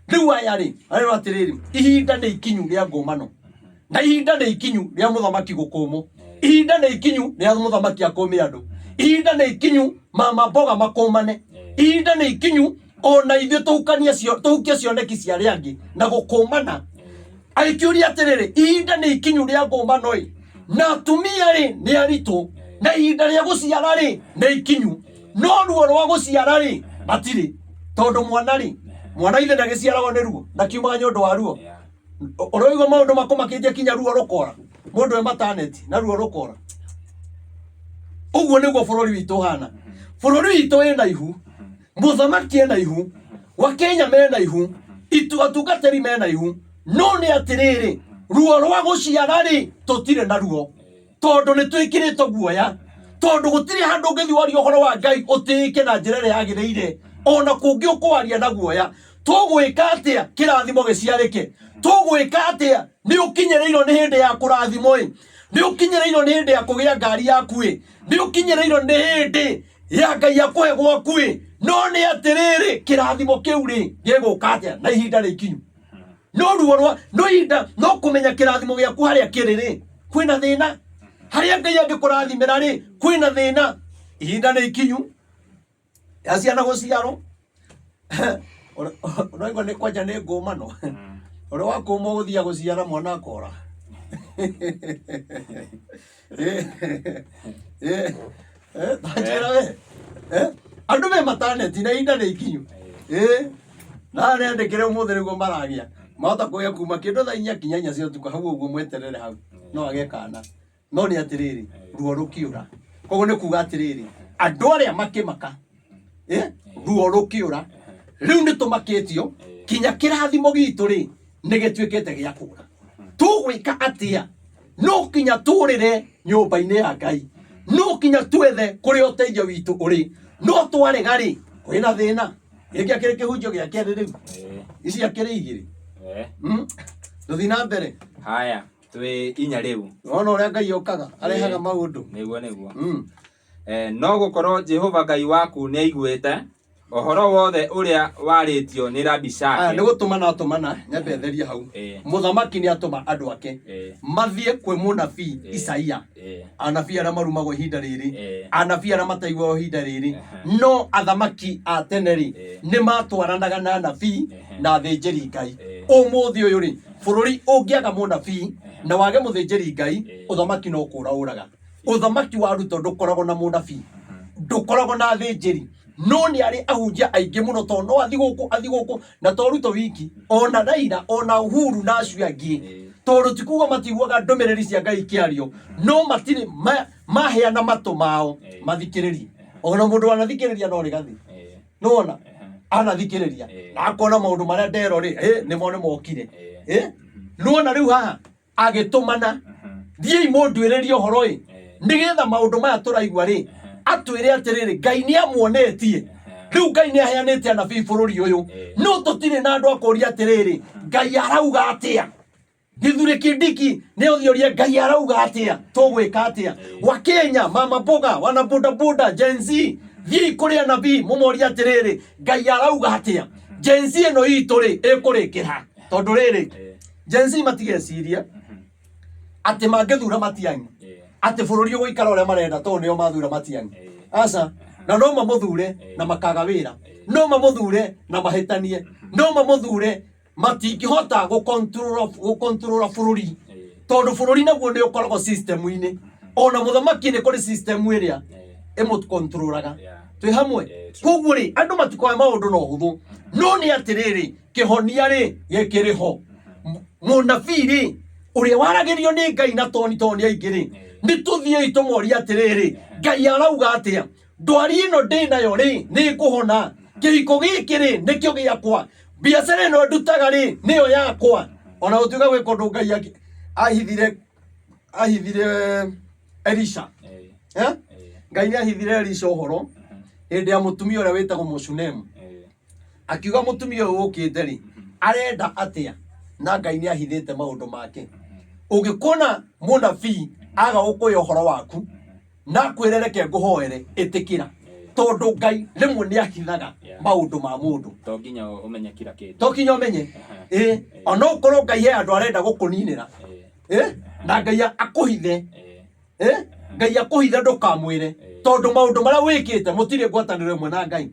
rĩu aya rĩ arĩ atĩrĩrĩ ihinda nĩ ikinyu rĩa ngũmano na ihinda nĩ ikinyu rĩa mũthamaki gũkũmwo ihinda nĩ ikinyu rĩa mũthamaki akũme andũ ihinda nĩ ikinyu mama mboga makomane, ihinda nĩ ikinyu ona ithuĩ tũhukie cioneki cia arĩa angĩ na gũkũmana. Agĩkĩũria atĩrĩrĩ, ihinda nĩ ikinyu rĩa ngũmano ĩ, na atumia rĩ nĩ aritũ, na ihinda rĩa gũciara rĩ nĩ ikinyu, no ruo rwa gũciara rĩ matirĩ, tondũ mwana ithe ndagĩciaragwo nĩ ruo na kiumaga nĩ ũndũ wa ruo. Ũroigua maũndũ makũmakĩtie kinya ruo rũkora, mũndũ e mataneti na ruo rũkora. Ũguo nĩguo bũrũri witũ ũhana. Bũrũri witũ wĩna ihu, mũthamaki ena ihu, Wakenya mena ihu, atungatĩri mena ihu, no nĩ atĩrĩrĩ, ruo rwa gũciara rĩ tũtirĩ na ruo, tondũ nĩ twĩkĩrĩtwo guoya, tondũ gũtirĩ handũ ũngĩthiĩ waria ũhoro wa Ngai ũtĩĩke na njĩra ĩrĩa yagĩrĩire, ona kũngĩ ũkwaria na guoya. Tũgwĩka atĩa kĩrathimo gĩciarĩke? Tũgwĩka atĩa nĩ ũkinyĩrĩirwo nĩ hĩndĩ ya kũrathimwo ĩ? Nĩ ũkinyĩrĩirwo nĩ hĩndĩ ya kũgĩa ngari yaku ĩ? Nĩ ũkinyĩrĩirwo nĩ hĩndĩ ya Ngai akũhe gwaku ĩ? No nĩ atĩrĩrĩ, kĩrathimo kĩu rĩ gĩgũka atĩa na ihinda rĩ ikinyu? No ruo rwa no ihinda no kũmenya kĩrathimo gĩaku harĩa kĩrĩ rĩ kwĩna thĩna, harĩa Ngai angĩkũrathimĩra rĩ kwĩna thĩna. Ihinda nĩ ikinyu ya ciana gũciarwo. Ũraigua nĩ kwanja nĩ ngũmano, ũrĩa wakũma gũthiĩ gũciara mwana akora. Tanjĩra we andũ me mataneti na ihinda nĩ ikinyu na nĩandĩkĩre ũmũthĩ nĩguo maragia mahota kũgĩa kuma kĩndũ thaa 4 kinya 4 cia ũtukũ, hau ũguo mweterere hau no agĩe kana. No nĩ atĩrĩrĩ, ruo rũkĩũra, koguo nĩ kuga atĩrĩrĩ, andũ arĩa makĩmaka ruo rũkĩũra, rĩu nĩ tũmakĩtio kinya kĩrathimo gitũ rĩ nĩ gĩtuĩkĩte gĩa kũra. Tũgwĩka atĩa? No kinya tũrĩre nyũmba-inĩ ya Ngai, no kinya twethe kũrĩa ũteithio witũ ũrĩ, no twarega rĩ kwĩna thĩna. Gĩkĩ akĩrĩ kĩhunjio gĩa kerĩ rĩu, ici akĩrĩ igĩrĩ. Tũthiĩ na mbere. Haya, twĩ inya rĩu. Wona ũrĩa Ngai okaga arehaga maũndũ. Nĩguo. No gũkorwo Jehova Ngai waku nĩ aiguĩte ũhoro wothe ũrĩa warĩtio nĩ Rabishake. Nĩ gũtũmana nyambe theria hau. Mũthamaki nĩ atũma andũ ake mathiĩ kwĩ mũnabii Isaia. Anabii arĩa marumagwo ihinda rĩrĩ, anabii arĩa mataiguagwo ihinda rĩrĩ, no athamaki a tene rĩ nĩ matwaranaga na anabii na athĩnjĩri Ngai. Ũmũthĩ ũyũ rĩ bũrũri ũngĩaga mũnabii na wage mũthĩnjĩri Ngai, ũthamaki no kũra ũraga. Ũthamaki wa Ruto ndũkoragwo na mũnabii, ndũkoragwo na athĩnjĩri, no nĩ arĩ ahunjia aingĩ mũno, tondũ no athi gũkũ na to Ruto wiki, ona Raila ona Uhuru na acio angĩ, tondũ ti kuga matiguaga ndũmĩrĩri cia Ngai ikĩario, no matirĩ maheana matũ mao mathikĩrĩrie. Ona mũndũ wanathikĩrĩria no rĩgathĩ, nĩwona anathikĩrĩria na akona maũndũ marĩa ndero rĩ nĩmo nĩ mokire. Nĩwona rĩu haha agĩtũmana, thiĩi mũnduĩrĩrie ũhoro ĩ, nĩgetha maũndũ maya tũraigua rĩ atwĩre atĩrĩrĩ, Ngai nĩ amuonetie. Rĩu Ngai nĩ aheanĩte anabii bũrũri ũyũ, no tũtirĩ na andũ akũria atĩrĩrĩ, Ngai arauga atĩa? Gĩthuri Kindiki nĩ ũthiũrie Ngai arauga atĩa? Tũgwĩka atĩa? Wakenya, mama mboga, wana bodaboda, Gen Z, thiĩ kũrĩ anabii mũmorie atĩrĩrĩ, Ngai arauga atĩa? Gen Z ĩno itũ rĩ ĩkũrĩkĩra, tondũ rĩrĩ Gen Z matigeciria atĩ mangĩthura Matiang'i atĩ bũrũri ũgũikara ũrĩa marenda, tondũ nĩo mathura Matiang'i. Aca, na no mamũthure na makaga wĩra, no mamũthure na mahĩtanie, no mamũthure matingĩhota gũkontrora bũrũri, tondũ bũrũri naguo nĩ ũkoragwo system-inĩ. Ona mũthamaki nĩ kũrĩ system ĩrĩa ĩmũkontroraga. Twĩ hamwe? Koguo rĩ andũ matikoe maũndũ na ũhũthũ, no nĩ atĩrĩrĩ, kĩhonia rĩ gĩkĩrĩ ho. Mũnabii rĩ ũrĩa waragĩrio nĩ Ngai na toni aingĩ rĩ, nĩ tũthiĩi tũmorie atĩrĩrĩ, Ngai arauga atĩa? Ndwari ĩno ndĩnayo rĩ nĩ ngũhona, kĩhiko gĩkĩ rĩ nĩkĩo gĩakwa, biacara ĩno ndutaga rĩ nĩyo yakwa. Ona gũtuĩka gwĩ kũndũ Ngai ahithire Elisha, Ngai nĩ ahithire Elisha ũhoro hĩndĩ ya mũtumia ũrĩa wĩtagwo Mũshunemu, akiuga mũtumia ũyũ ũkĩte rĩ arenda atĩa, na Ngai nĩ ahithĩte maũndũ make. Ũngĩkona mũnabii aga gũkũhe ũhoro waku na kwĩre reke ngũhoere, ĩtĩkĩra, tondũ Ngai rĩmwe nĩ ahithaga maũndũ ma mũndũ. To nginya ũmenye kila kĩndũ, to nginya ũmenye ona ũkorwo Ngai he andũ arenda gũkũninĩra na Ngai akũhithe, Ngai akũhithe ndũkamwĩre, tondu maundu maria wikite mutire ngwataniro imwe na Ngai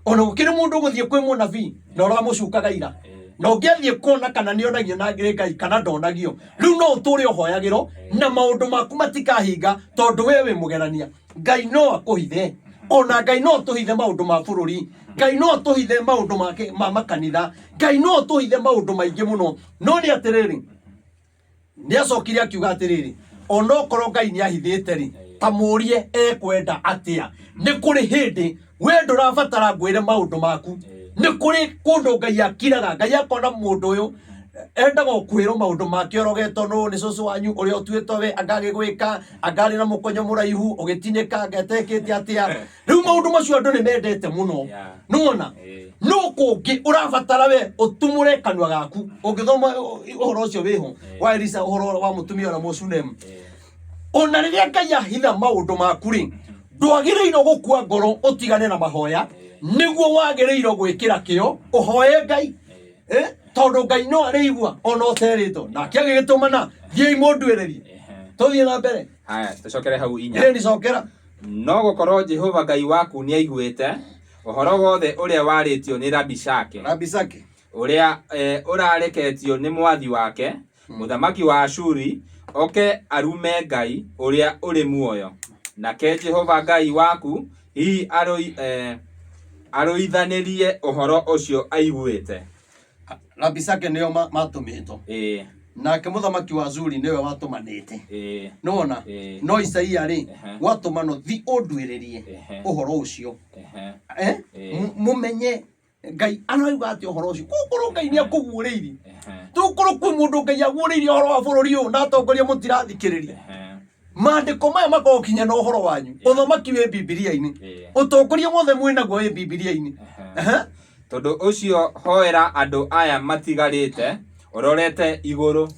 ona gukire mundu guthie kwi munabii na uramucukaga ira na ungiathie kuona kana nionagio na Ngai kana ndonagio riu no uture uhoyagiro na maundu maku matikahinga tondu wewe mugerania Ngai no akuhithe ona Ngai no tuhithe maundu ma bururi Ngai no tuhithe maundu make ma makanitha Ngai no tuhithe maundu maingi muno no ni atiriri ni acokire akiuga atiriri ona okoro Ngai ni ahithite ri tamurie ekwenda atia ni kuri hindi we ndurabatara ngwire maundu maku ni kuri kundu Ngai akiraga Ngai akona mundu uyu endaga kwiro maundu make orogetwo no ni cucu wanyu uri otuitwo we angagigwika angari na mukonyo muraihu ugitineka ngetekete atia riu maundu macio andu ni mendete muno nuona no kungi urabatara we utumure kanwa gaku ungithoma uhoro ucio wiho wa Elisa uhoro wa mutumia na Musunem ona riria Ngai ahitha maundu maku ri ndwagiriirwo gukua ngoro utigane na mahoya niguo wagiriirwo gwikira kio uhoye Ngai tondu Ngai no arigua ona uterito na kiagigitumana thie imundwererie tuthie na mbere haya tucokere hau inya ni cokera no gukorwo Jehova Ngai waku ni aiguite uhoro wothe uria waritio ni Rabishake uria urareketio ni mwathi wake muthamaki wa Ashuri oke arume Ngai uria uri muoyo nake Jehova Ngai waku hi aroithanirie uhoro ucio aiguite Rabishake niyo matumito nake muthamaki wa Ashuri niwe watumanite nona no Isaia ri watumano thi undwirerie uhoro ucio mumenye Ngai anoiga ati uhoro ucio kukuru Ngai ni akuguriiri tukuru kwi mundu Ngai aguriiri uhoro wa bururi uyu na atongoria mutirathikiriria maandiko maya makokinya na uhoro wanyu uthamaki wi Biblia-ini utongoria wothe mwinaguo wi Biblia-ini tondu ucio hoera andu aya matigarite urorete iguru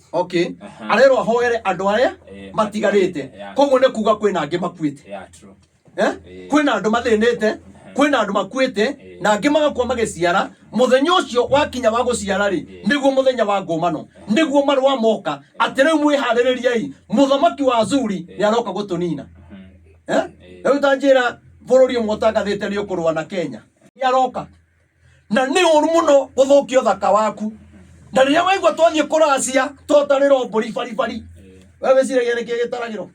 arero hoere andu aya matigarite koguo ne kuga kwina angi makuite kwina andu mathinite kwina andu makuite na angi magakwa magiciara muthenya ucio wakinya wa guciara ri niguo muthenya wa ngomano niguo marwa moka atire mwihaririei muthamaki wa Ashuri ni aroka gutunina riu tanjira bururi umutangathite ni ukurwa na Kenya ni aroka na ni uru muno guthukio thaka waku na riria waigua twathie kuracia twatariro mburi bari wewe ciragia niki gitaragiro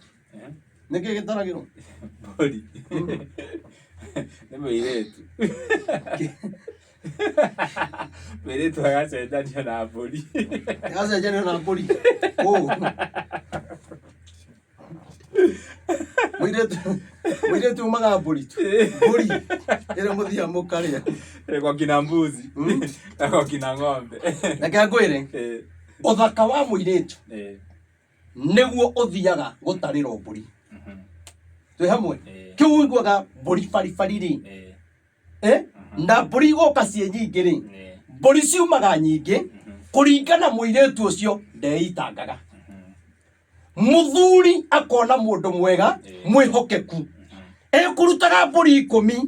mburi ni mwiretu mwiretu agacenjania na mburi mwiretu umaga mburi ire muthia mukaria kwa kina mbuzi na kwa kina ng'ombe na kagwire uthaka wa mwiretu niguo uthiaga gutariro mburi twi hamwe kiu igwaga mburi bari ri na mburi goka cie nyingi ri mburi ciumaga nyingi kuringana mwiretu ucio ndeitangaga muthuri akona mundu mwega mwihokeku kurutaga mburi 10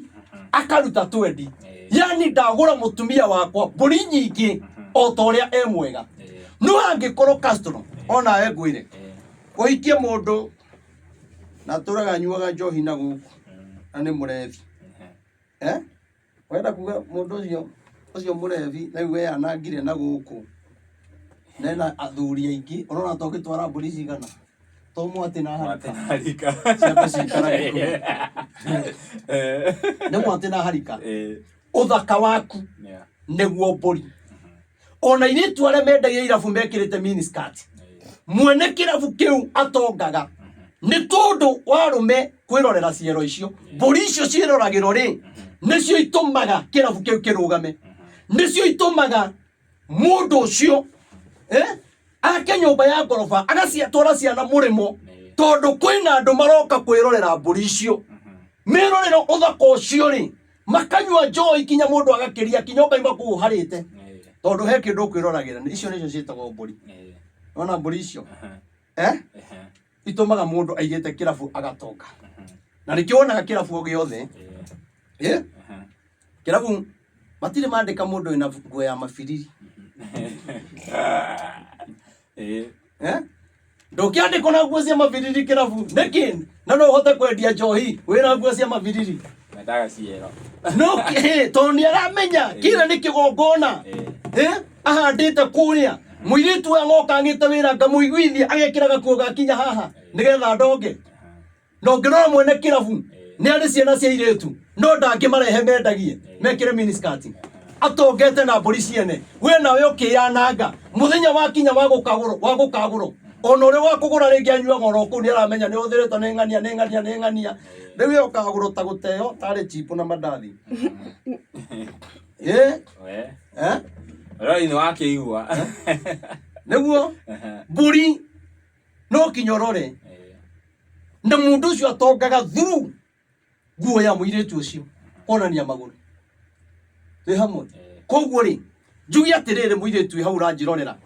akaruta 20 yani ndagura mutumia wakwa mburi nyingi o toria mwega no angikorwo customer ona ngwire uhikie mundu na turaga nyuaga njohi na guku na ni murethi wenda kuga mundu ucio murethi na we anangire na guku nena athuri aingi urona to gitwara mburi cigana to mwati na harika ciambe cikaraga ne mwati na harika uthaka waku niguo mburi ona iritu aria mendagia irabu mekirite miniskirt mwene kirabu kiu atongaga ni tondu warume kwirorera ciero icio mburi icio ciroragirwo ri nicio itumaga kirabu kiu kirugame nicio itumaga mundu ucio ake nyumba ya ngoroba agaciatwara ciana murimo tondu kwina andu maroka kwirorera mburi icio mirorero uthaka ucio ri makanywa joy kinya mundu agakiria kinyoka imaku harite tondu he kindu kwiroragera icio nicio cietagwo mburi ona mburi icio itumaga mundu aigite kirabu agatonga na nikionaga kirabu giothe kirabu matire mandika mundu ina nguo ya mabiriri Ndokiandikwo na nguo cia mabiriri kirabu niki na no hote kwendia njohi wira nguo cia mabiriri Mendaga ciero. no to ni aramenya kira ni kigongona ahandite kuria muiritu angoka ngite wira ngamuiguithia agekira gakuo gakinya haha nigetha ndonge no ngirora mwene kirabu ni ari ciana cia iritu no ndangimarehe mendagie mekire miniskirt atongete na mburi ciene we nawe ukiyananga muthenya wakinya wa gukaguro ona uri wa kugura ringi anyua goro ku ni aramenya ni uthirite ni ngania riu yo kaguro ta guteo tari chipu na mandathi Roi ni wake igua niguo mburi no kinyorore na mundu ucio atongaga thuru nguo ya muiritu ucio onania maguru twi hamwe koguo ri njugi atiriri muiritu hau ranjirorera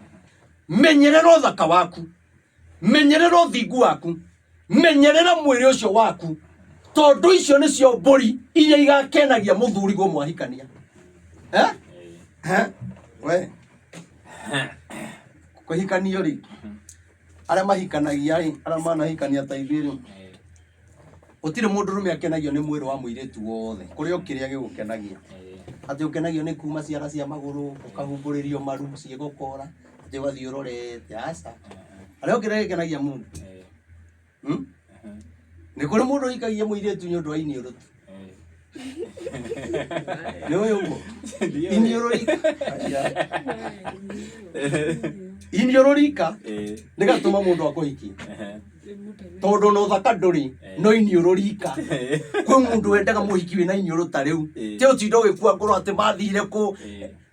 menyerera uthaka waku menyerera uthingu waku menyerera mwiri ucio waku tondu icio nicio mburi iria igakenagia muthuri go mwahikania we kuhikanio ri ara mahikanagia ri ara manahikania ta ithuĩ utire mundu rume akenagio ni mwiri wa muiritu wothe kuria ukiria gigukenagia ati ukenagio ni kuma ciara cia maguru ukahumburirio maru ciegukora ati ugathii urorete asa aria ukiria gikenagia mundu ni kuri mundu ikagia muiritu nyundu wa iniurutu ni uyu iniururika iniururika nigatuma mundu akuhikia tondu no thaka nduri no iniururika kwi mundu wendaga muhiki wina iniuruta riu ti utindo gikua ngoro ati mathire ku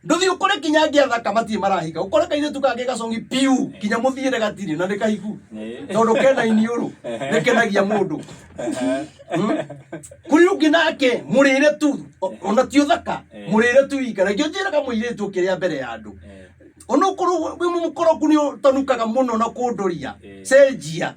nduthi ukore kinya ngia thaka matie marahika ukore kaire tukange gacongi piu kinya muthiire gatiri na nikahiku tondu kena iniuru nikenagia mundu kuri ungi nake murire tu ona ti uthaka murire tu ikara ngio njiraga muire tu kiria mbere ya andu ono kuru mukoroku ni tanukaga muno na kunduria cenjia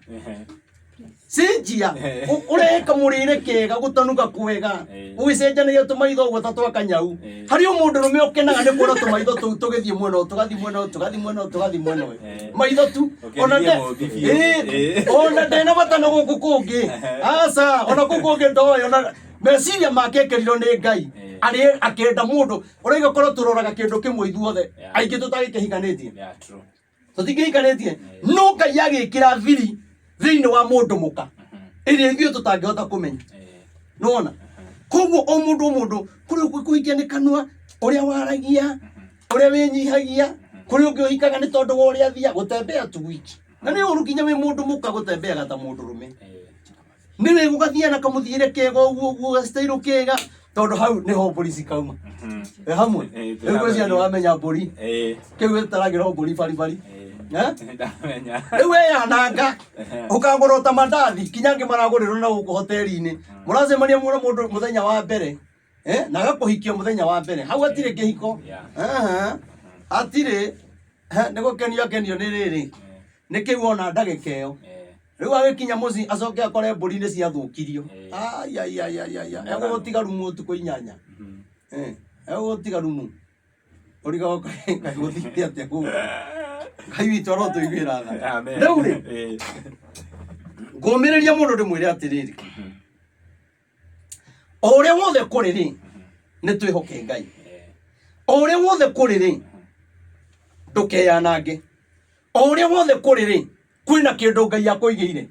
ureka murire kega gutanuka kwega ugicenjania tumaitho gutatu akanyau hari umundu rume ukenaga ni kuona tumaitho tu tugithie mweno tugathi mweno maitho tu ona ndena batano guku kungi asa ona gukungi ndoyo na meciria make kerirwo ni Ngai ari akenda mundu uraiga korwo turoraga kindu kimwe ithuothe aingi tutagikihikanitie tutigikanitie no Ngai agikira thiri thiini wa mundu muka iria ithuĩ tutangihota kumenya nona koguo o mundu kuri kuhikia ni kanua uria waragia uria winyihagia kuri ungi uhikaga ni tondu wa uria thia gutembea tu wiki na ni uru kinya wi mundu muka gutembea gata mundu rume ni we gugathia na kamuthiire kega uguo gastairo kega tondu hau niho polisi kauma hamwe ego cia no amenya mburi kiu taragiro mburi bari ewe yananga ukagorota mandathi kinyange maragorirwo na guku hoteli-ini murazemania mundu muthenya wa mbere na gakuhikio muthenya wa mbere hau atire kihiko atire nigukenio ni riri nikiwona ndagika iyo riu agikinya muci acoke akore mburi ni ciathukirio egutiga rumu utuku 8 egutiga rumu uriga guthithia atia ku Ngai witũ arotũiguĩra tha rĩu rĩ ngũmĩrĩria mũndũ ndĩmwĩre atĩrĩrĩ o ũrĩa wothe kũrĩ rĩ nĩ twĩhoke Ngai o ũrĩa wothe kũrĩ rĩ ndũkeyanange o ũrĩa wothe kũrĩ rĩ kwĩna kĩndũ Ngai akũigĩire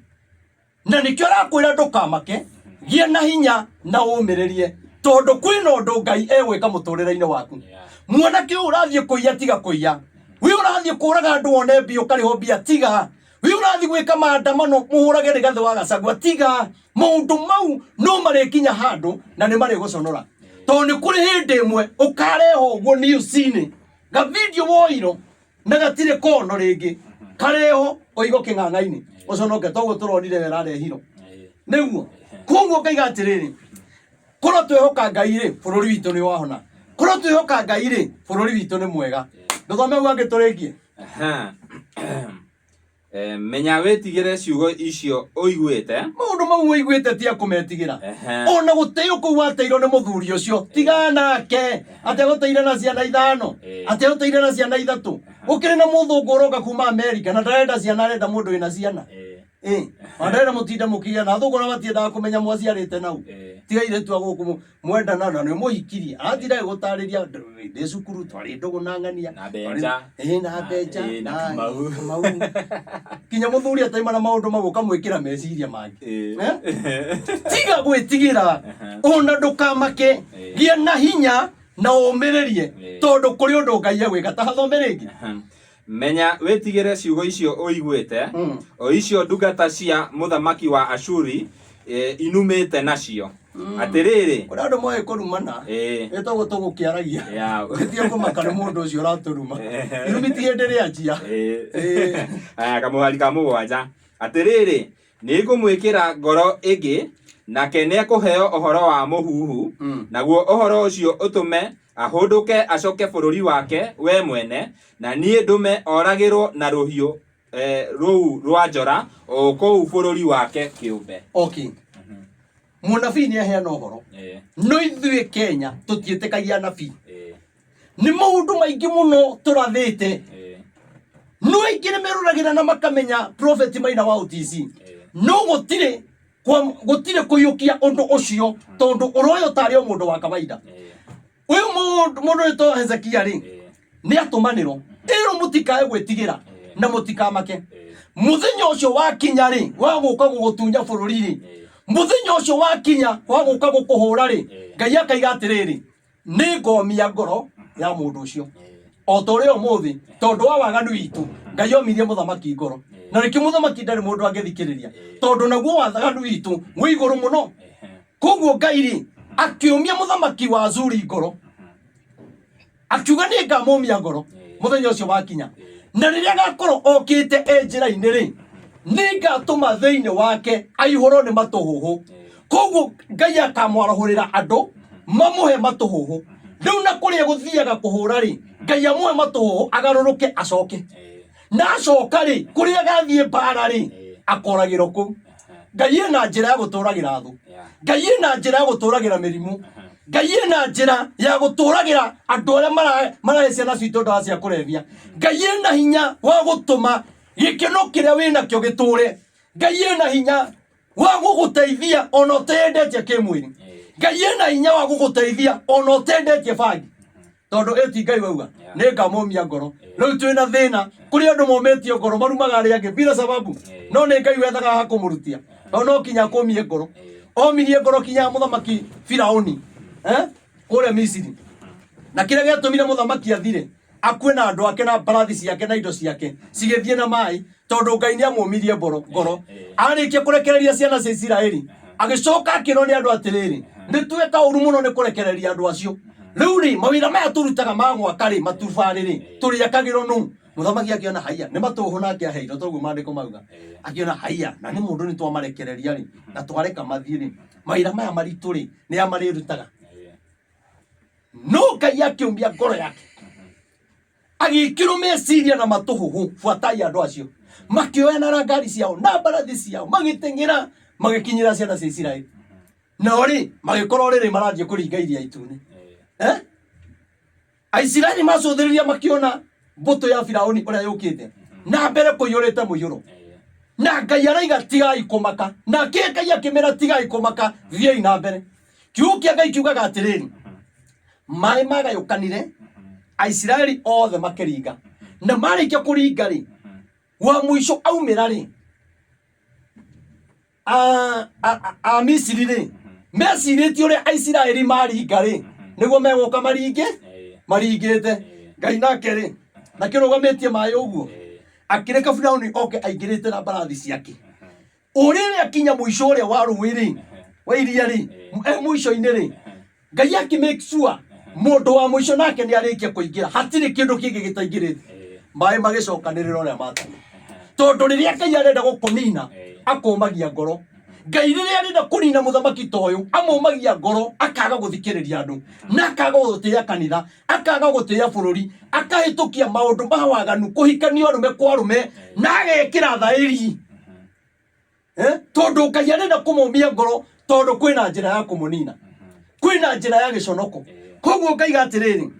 na nĩkĩo arakwĩra ndũkamake gĩa na hinya na ũmĩrĩrie tondũ kwĩna ũndũ Ngai egwĩka mũtũrĩre-inĩ waku mwanake ũyũ ũrathiĩ kũiya tiga kũiya we urathi kuraga andu one mbio kariho mbia tiga we urathi gwika maandamano muhurage rigathe wa Gachagua tiga maundu mau no marekinya handu na ni mari guconora to ni kuri hindi imwe ukareho uguo news-ini ga video woiro na gatire kono ringi kareho oigo king'ang'a-ini uconoke toguo turonire werarehiro niguo koguo Ngai gatiriri koro twehoka Ngai ri bururi witu ni wahona koro twehoka Ngai ri bururi witu ni mwega Ndothome wange turengie menya wetigire ciugo icio uiguite maundu mau uiguite ti akumetigera ona guteo ku wateiro ni muthuri ucio tigana nake ate guteire na ciana 5 ate guteire na ciana 3 ukire na muthungu uroka kuma America na ndarenda ciana arenda mundu wina ciana wandarenda mutinda mukigia na thugura batiendaga kumenya mwaciarite nau tiga ire tu aguku mwenda na ni muhikirie athira gutariria ndi cukuru twari ndugu na ngania na benja na benja na mau kinya muthuri ataima na maundu maguka mwikira meciria mangi tiga gwitigira ona ndukamake gia na hinya na umiririe tondu kuri undu Ngai agwika ta hathomeregi menya wetigire ciugo icio uiguite o icio ndungata cia muthamaki wa Ashuri inumite nacio atiriri kuri andu moe kurumana etagwo tugukiaragia ugitie kumakare mundu ucio raturuma inumiti henderia njia aya kamuhari ka mugwanja atiriri ningumwikira ngoro ingi nake ne kuheo ohoro wa muhuhu naguo ohoro ucio utume ahunduke acoke bururi wake we mwene na nie ndume oragirwo na ruhiu ruu rwa njora o kou bururi wake kiumbe. Okay, munabii ni aheana ohoro no ithuĩ Kenya tutiĩtĩkagia nabii ni maundu maingi muno turathite no aingĩ nĩmerũragĩra na makamenya prophet Maina wa OTC no gutire kuyukia undu ucio tondu uroyo tari o mundu wa kawaida uyu mundu eto Hezekia ri ni atumaniro ero mutikae gwetigira na mutikamake muthenya ucio wakinya ri wa guka gugutunya bururi ri muthenya ucio wakinya wa guka gukuhura ri Ngai akaiga atiriri ni ngomia ngoro ya mundu ucio o tore o muthi tondu wa waganu itu Ngai omirie muthamaki ngoro na riki muthamaki ndari mundu angethikiriria tondu naguo wathaganu itu mwi iguru muno koguo Ngai ri akiumia muthamaki wa Azuri ngoro akiuga ni ngamumia ngoro muthenya ucio wakinya na riria gakorwo okite njira-ini ri ni ngatuma thiini wake aihurwo ni matuhuhu koguo Ngai akamwarahurira andu mamuhe matuhuhu riu na kuria guthiaga kuhura ri Ngai amuhe matuhuhu agaruruke acoke na acoka ri kuria gathie bara ri akoragirwo ku Ngai ena njira ya guturagira thu Ngai ena njira ya guturagira mirimu Ngai ena njira ya guturagira andu aria marahe ciana citu ndawa cia kurevia Ngai ena hinya wa gutuma gikeno kiria wina kio giture Ngai ena hinya wa guguteithia ona utendetie kimwiri Ngai ena hinya wa guguteithia ona utendetie bangi tondu eti Ngai wauga ni ngamumia ngoro riu twina thina kuri andu mometio ngoro marumaga ari angi bila sababu no ni Ngai wethaga ha kumurutia no kinya kumie ngoro omirie ngoro kinya muthamaki Firauni kure Misiri na kira giatumire muthamaki athire akue na andu ake na mbarathi ciake na indo ciake cigithie na mai tondu Ngai ni amumirie ngoro arikia kurekereria ciana cia Isiraeli agicoka akiro ni andu atiriri ni tweka uru muno ni kurekereria andu acio riu ri mawira maya turutaga ma gwaka ri matubari ri turiakagiro nu muthamaki akiona haya ni matuhu nake aheiro toguo mandiko mauga akiona haya na ni mundu ni twamarekereria ri na twareka mathie ri mawira maya maritu ri ni amarirutaga no Ngai akiumbia ngoro yake agikirwo meciria na matuhuhu fuatai andu acio makioya na ngari ciao na mbarathi ciao magitengira magikinyira ciana cia Isiraeli no ri magikorwo riri marathie kuringa iria itune Aisiraeli macuthiriria makiona mbuto ya Firauni uria yukite na mbere kuyurite muyuro na Ngai araiga tigai kumaka na Ngai akimera tigai kumaka thiei na mbere kiukia Ngai kiugaga atiriri mai magayukanire Aisiraeli othe makiringa na marikia kuringa ri wa muico aumira ri a Misiri ri mecirĩtie ũrĩa Aisiraeli maringa ri niguo megoka maringite Ngai nake ri na kirugametie mai uguo akireka Firauni oke aingirite na mbarathi ciake ũrĩa akinya muico ũrĩa wa rũĩ ri wa iria ri muico-inĩ ri Ngai aki make sure mundu wa muico nake ni arikia kuingira hatiri kindu kingi gitaingirite mai magicokanirira uria mata tondu riria Ngai arenda gukunina akumagia ngoro Ngai riria arenda kunina muthamaki toyu amumagia ngoro akaga guthikiriria andu na akaga gutia kanitha akaga gutia bururi akahitukia maundu mawaganu kuhikania arume kwa arume na agekira thairi tondu Ngai arenda kumumia ngoro tondu kwina njira ya kumunina kwina njira ya giconoko koguo Ngai atiriri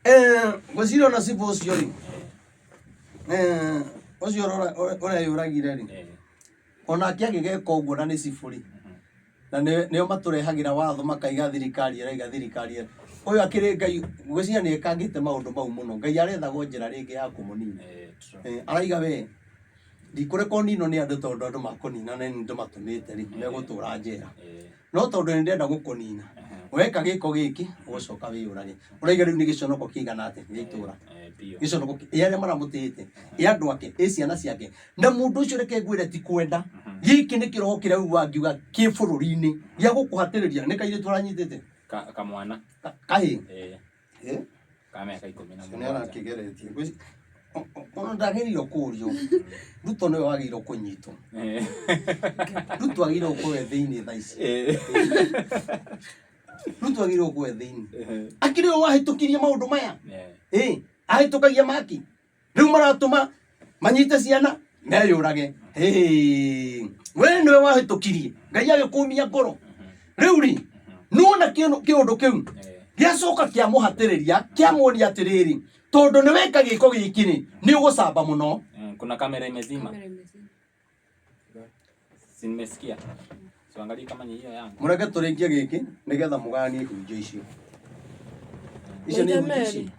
Ngwĩciria ona Sifu ũcio rĩ, ũcio ũrĩa yũragire rĩ, onake agĩgeka ũguo na nĩ Sifu rĩ, na nĩo matũrehagĩra watho makaiga thirikari ĩraiga thirikari ũyũ akĩrĩ Ngai, ngwĩciria nĩ ekangĩte maũndũ mau mũno. Ngai arethagwo njĩra rĩngĩ ya kũmũnina. Araiga we ndikũreka ũninwo nĩ andũ tondũ andũ makũnina na nĩ ndĩmatũmĩte rĩ, megũtũra njera, no tondũ nĩ ndĩrenda gũkũnina weka gĩko gĩkĩ ũgũcoka wĩyũrage. Ũraiga rĩu nĩ gĩconoko kĩigana atĩa gĩa itũra, gĩconoko arĩa maramũtĩĩte, andũ ake, ciana ciake, na mũndũ ũcio reke ngwĩre ti kwenda. Gĩkĩ nĩ kĩroho kĩrĩa uga ngiuga kĩ bũrũri-inĩ gĩa gũkũhatĩrĩria. Nĩ kairĩtu aranyitĩte kamwana kahĩ ka mĩaka 17 nĩ arakĩgeretie. Ona ndagĩrĩirwo kũũrio, Ruto nĩwe wagĩrĩirwo kũnyitwo. Ruto agĩrĩirwo kũwe thĩinĩ thaa ici, Ruto agĩrĩirwo kũwe thĩinĩ. Akĩrĩ o wahĩtũkirie maũndũ maya, ahĩtũkagia maki, rĩu maratũma manyite ciana meyũrage. We nĩwe wahĩtũkirie, Ngai agĩkũmia ngoro. Rĩu rĩ, nuona kĩũndũ kĩu gĩacoka kĩamũhatĩrĩria, kĩamuonia atĩrĩrĩ, tondũ nĩ weka gĩko gĩkĩ rĩ, nĩ ũgũcamba mũno. Kuna kamera imezima. Si nimesikia. Siangalie kama ni hiyo yangu. Mureke tũrĩkie gĩkĩ nĩgetha mũganie hunjio icio. Icio nĩ hunjio ici.